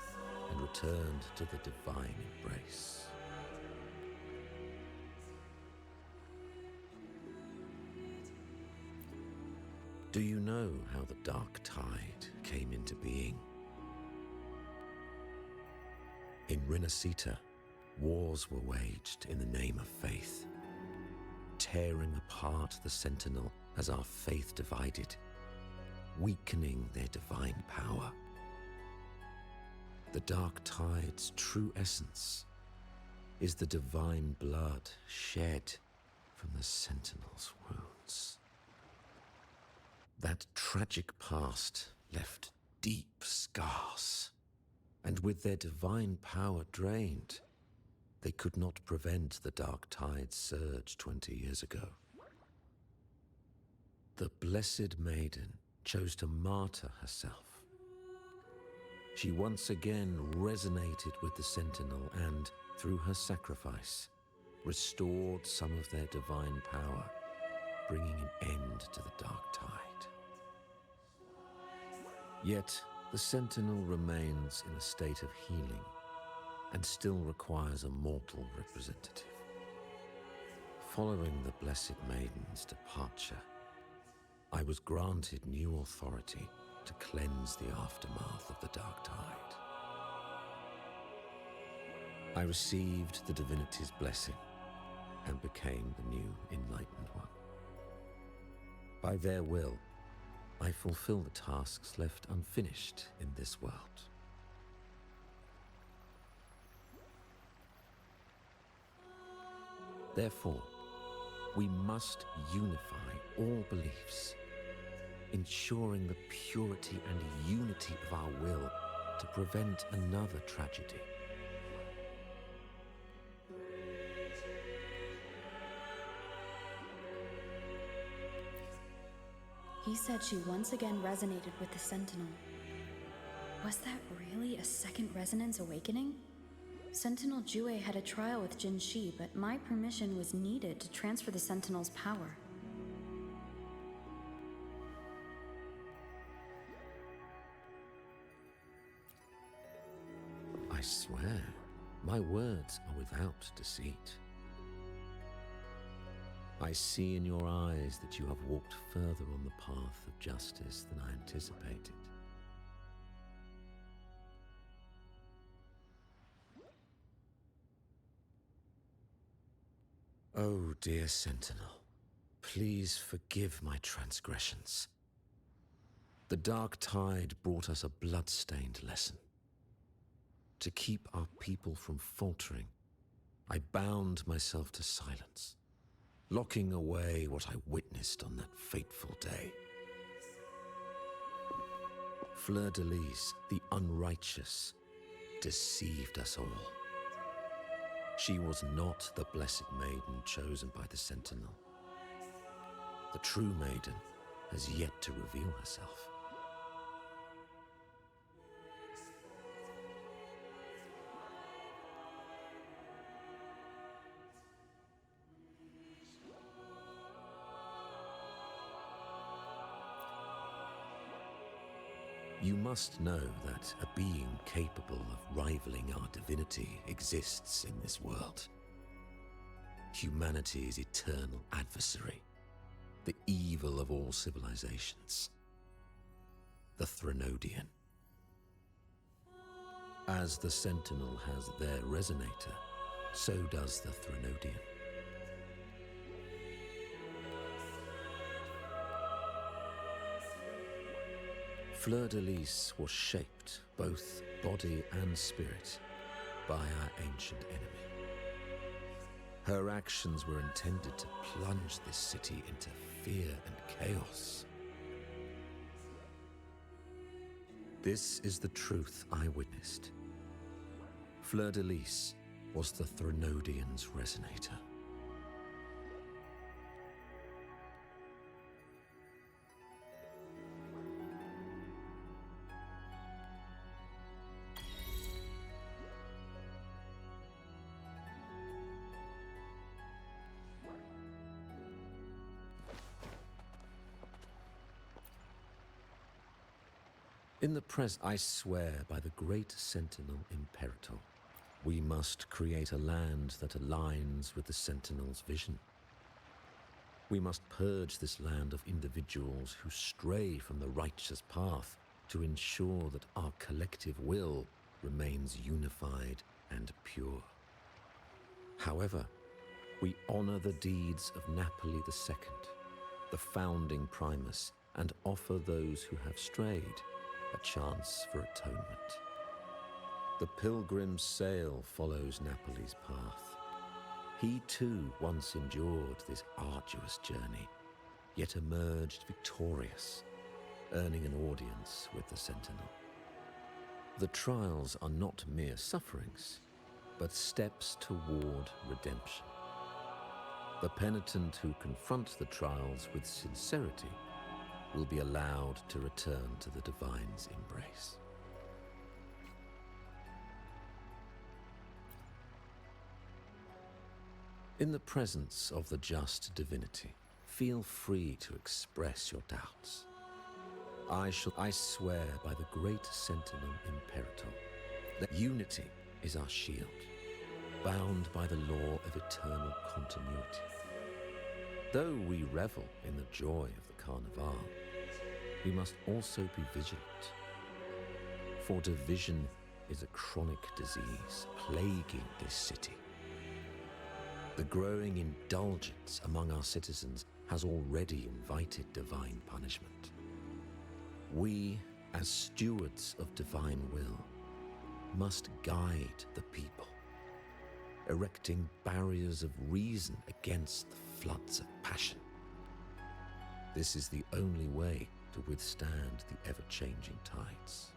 and returned to the divine embrace. Do you know how the Dark Tide came into being? In Rinascita, wars were waged in the name of faith, tearing apart the Sentinel as our faith divided, weakening their divine power. The Dark Tide's true essence is the divine blood shed from the Sentinel's wounds. That tragic past left deep scars, and with their divine power drained, they could not prevent the Dark Tide's surge 20 years ago. The Blessed Maiden chose to martyr herself. She once again resonated with the Sentinel and, through her sacrifice, restored some of their divine power, bringing an end to the Dark Tide. Yet, the Sentinel remains in a state of healing and still requires a mortal representative. Following the Blessed Maiden's departure, I was granted new authority to cleanse the aftermath of the Dark Tide. I received the divinity's blessing and became the new Enlightened One. By their will, I fulfill the tasks left unfinished in this world. Therefore, we must unify all beliefs, ensuring the purity and unity of our will to prevent another tragedy. He said she once again resonated with the Sentinel. Was that really a second resonance awakening? Sentinel Jue had a trial with Jin Shi, but my permission was needed to transfer the Sentinel's power. I swear, my words are without deceit. I see in your eyes that you have walked further on the path of justice than I anticipated. Oh, dear Sentinel, please forgive my transgressions. The dark tide brought us a blood-stained lesson. To keep our people from faltering, I bound myself to silence, locking away what I witnessed on that fateful day. Fleur-de-Lis, the unrighteous, deceived us all. She was not the blessed maiden chosen by the Sentinel. The true maiden has yet to reveal herself. You must know that a being capable of rivaling our divinity exists in this world. Humanity's eternal adversary, the evil of all civilizations, the Threnodian. As the Sentinel has their resonator, so does the Threnodian. Fleur-de-Lis was shaped, both body and spirit, by our ancient enemy. Her actions were intended to plunge this city into fear and chaos. This is the truth I witnessed. Fleur-de-Lis was the Threnodian's resonator. In the present, I swear by the great Sentinel Imperator, we must create a land that aligns with the Sentinel's vision. We must purge this land of individuals who stray from the righteous path to ensure that our collective will remains unified and pure. However, we honor the deeds of Napoli II, the founding Primus, and offer those who have strayed a chance for atonement. The pilgrim's sail follows Napoli's path. He too once endured this arduous journey, yet emerged victorious, earning an audience with the Sentinel. The trials are not mere sufferings, but steps toward redemption. The penitent who confront the trials with sincerity will be allowed to return to the Divine's embrace. In the presence of the just divinity, feel free to express your doubts. I swear by the great Sentinel Imperator that unity is our shield, bound by the law of eternal continuity. Though we revel in the joy of the Carnival, we must also be vigilant. For division is a chronic disease plaguing this city. The growing indulgence among our citizens has already invited divine punishment. We, as stewards of divine will, must guide the people, erecting barriers of reason against the floods of passion. This is the only way to withstand the ever-changing tides.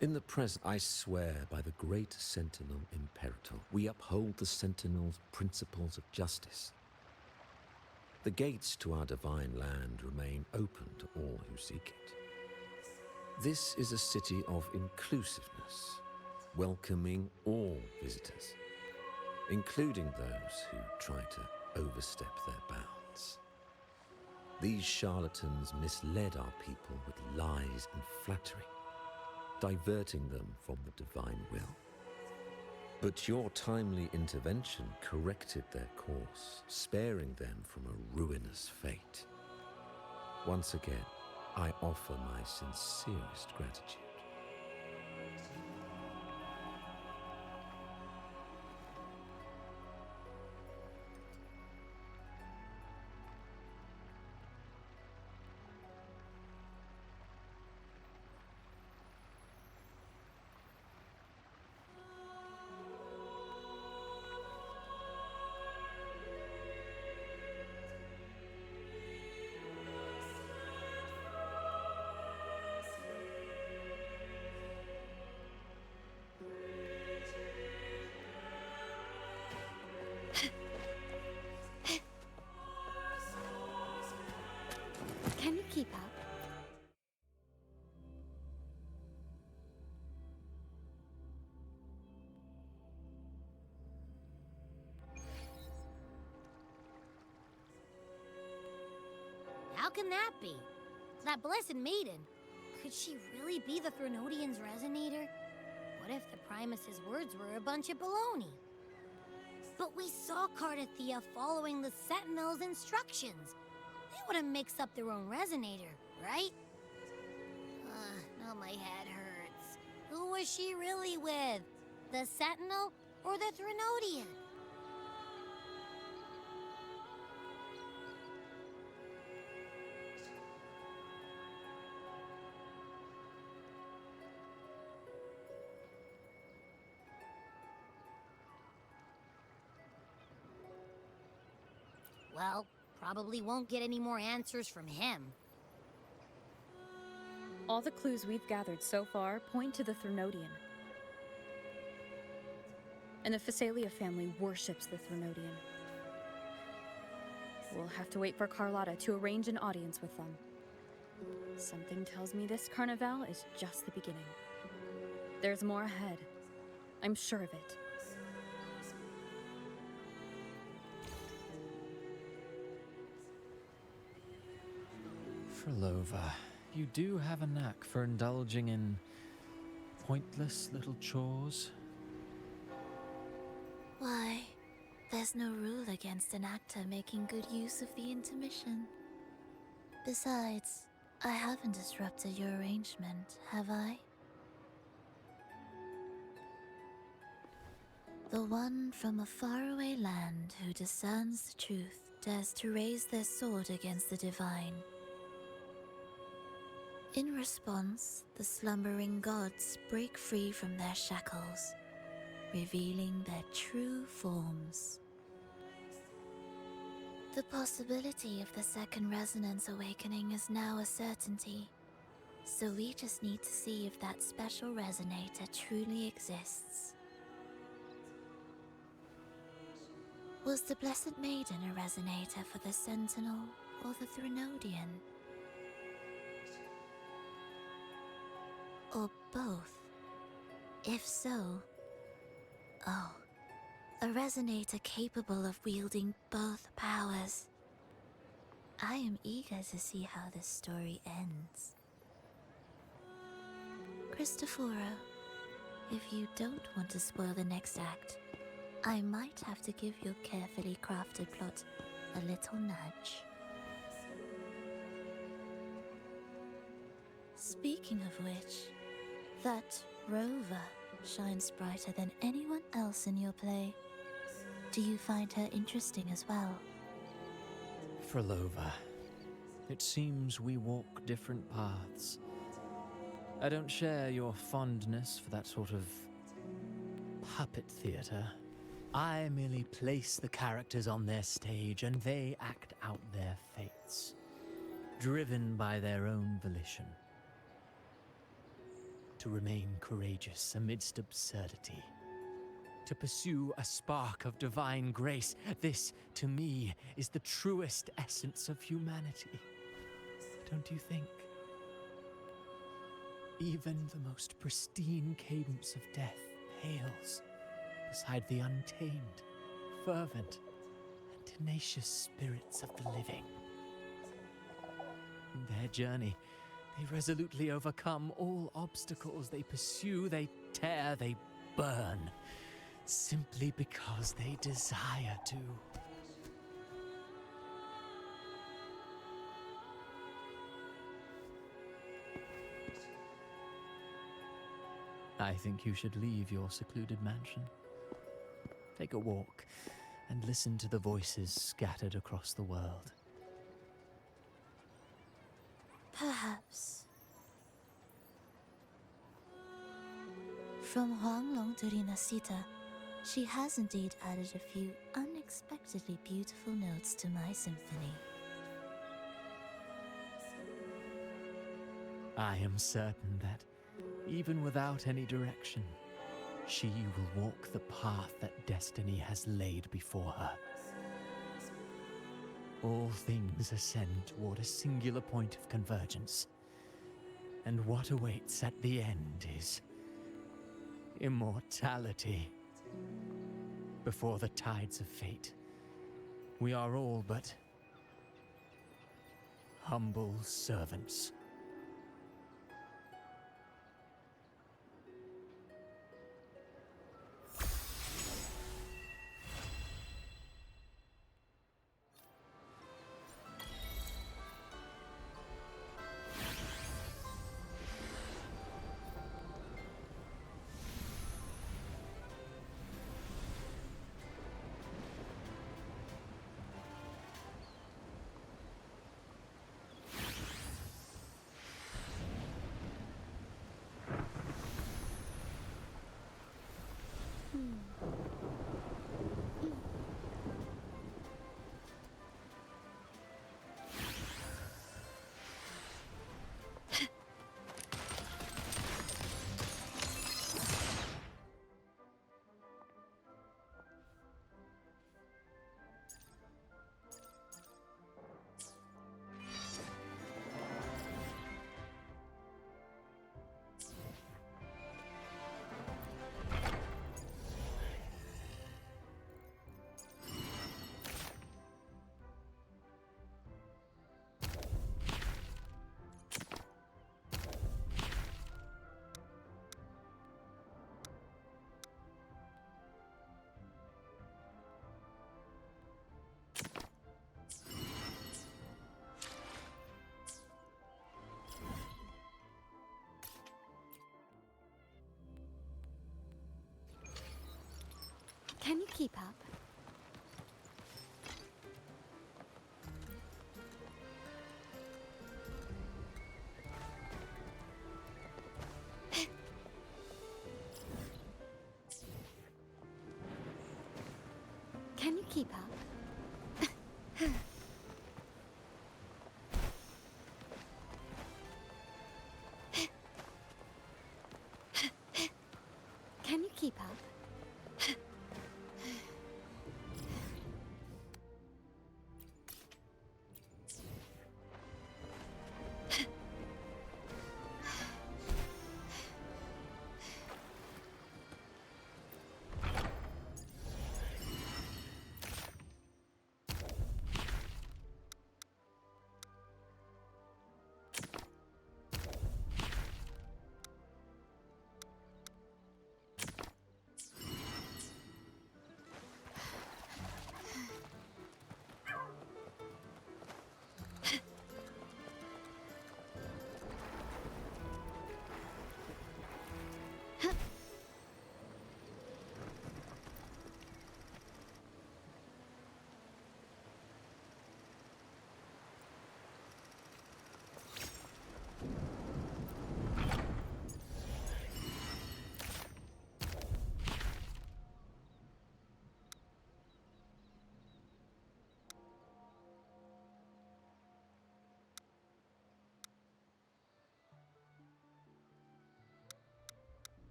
In the present, I swear by the great Sentinel Imperator, we uphold the Sentinel's principles of justice. The gates to our divine land remain open to all who seek it. This is a city of inclusiveness, welcoming all visitors, including those who try to overstep their bounds. These charlatans misled our people with lies and flattery, diverting them from the divine will. But your timely intervention corrected their course, sparing them from a ruinous fate. Once again, I offer my sincerest gratitude. Can you keep up? How can that be? That blessed maiden. Could she really be the Threnodian's resonator? What if the Primus's words were a bunch of baloney? But we saw Cardathea following the Sentinel's instructions. They wouldn't mix up their own resonator, right? Now my head hurts. Who was she really with? The Sentinel or the Threnodian? Well, probably won't get any more answers from him. All the clues we've gathered so far point to the Threnodian. And the Phasalia family worships the Threnodian. We'll have to wait for Carlotta to arrange an audience with them. Something tells me this carnival is just the beginning. There's more ahead. I'm sure of it. Frolova, you do have a knack for indulging in pointless little chores. Why, there's no rule against an actor making good use of the intermission. Besides, I haven't disrupted your arrangement, have I? The one from a faraway land who discerns the truth dares to raise their sword against the divine. In response, the slumbering gods break free from their shackles, revealing their true forms. The possibility of the second resonance awakening is now a certainty, so we just need to see if that special resonator truly exists. Was the Blessed Maiden a resonator for the Sentinel or the Threnodian? Or both? If so, oh, a resonator capable of wielding both powers. I am eager to see how this story ends. Cristoforo, if you don't want to spoil the next act, I might have to give your carefully crafted plot a little nudge. Speaking of which, that rover shines brighter than anyone else in your play. Do you find her interesting as well? Frolova, it seems we walk different paths. I don't share your fondness for that sort of puppet theater. I merely place the characters on their stage and they act out their fates, driven by their own volition. To remain courageous amidst absurdity. To pursue a spark of divine grace. This, to me, is the truest essence of humanity. Don't you think? Even the most pristine cadence of death pales beside the untamed, fervent, and tenacious spirits of the living. In their journey, they resolutely overcome all obstacles. They pursue, they tear, they burn. simply because they desire to. I think you should leave your secluded mansion. Take a walk and listen to the voices scattered across the world. Perhaps. From Huanglong to Rinascita, she has indeed added a few unexpectedly beautiful notes to my symphony. I am certain that, even without any direction, she will walk the path that destiny has laid before her. All things ascend toward a singular point of convergence, and what awaits at the end is immortality. Before the tides of fate, we are all but humble servants. Can you keep up? Can you keep up? Can you keep up?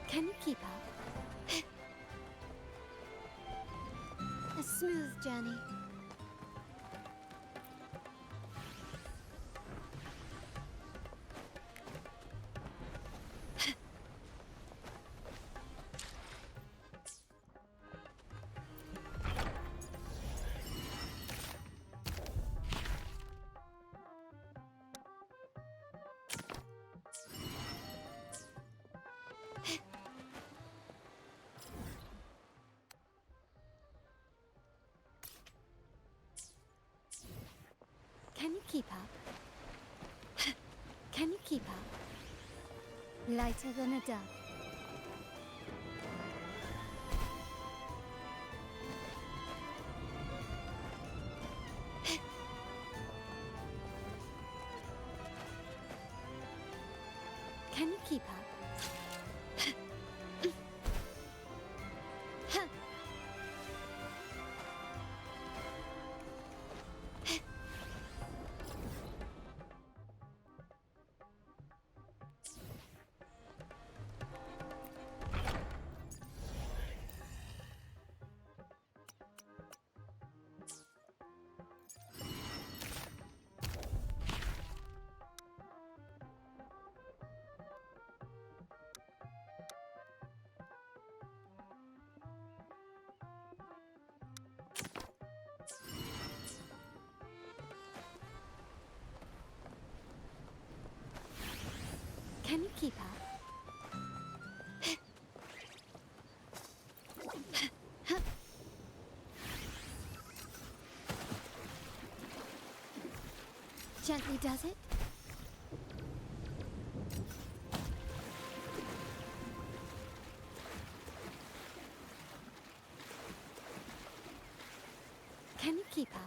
Can you keep up? A smooth journey. keep up? Can you keep up? Lighter than a dove. Can you keep up? Can you keep up? Gently does it? Can you keep up?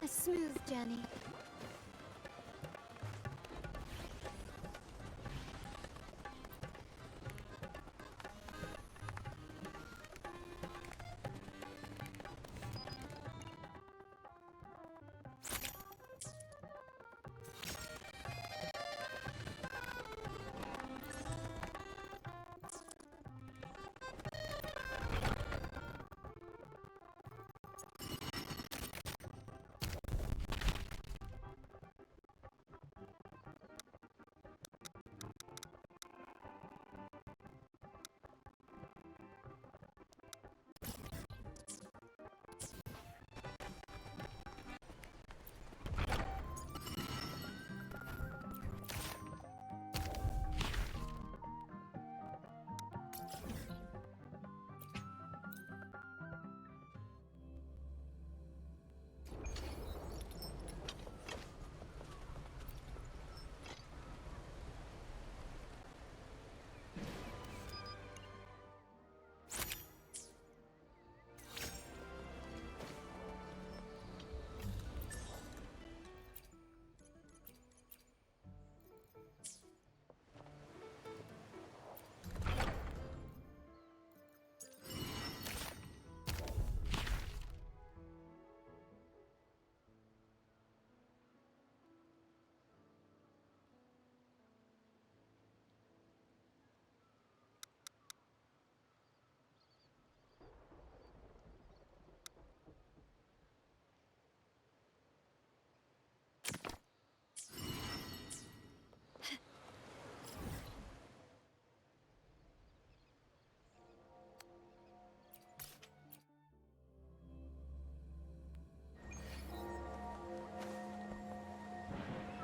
A smooth journey.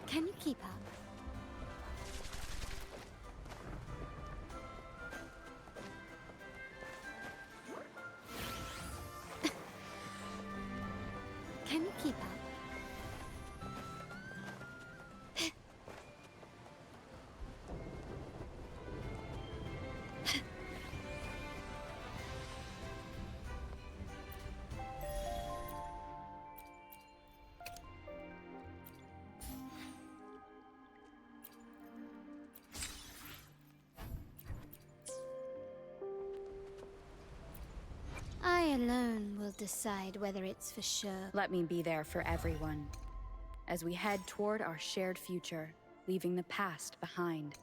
Can you keep up? Can you keep up? I alone will decide whether it's for sure. Let me be there for everyone, as we head toward our shared future, leaving the past behind.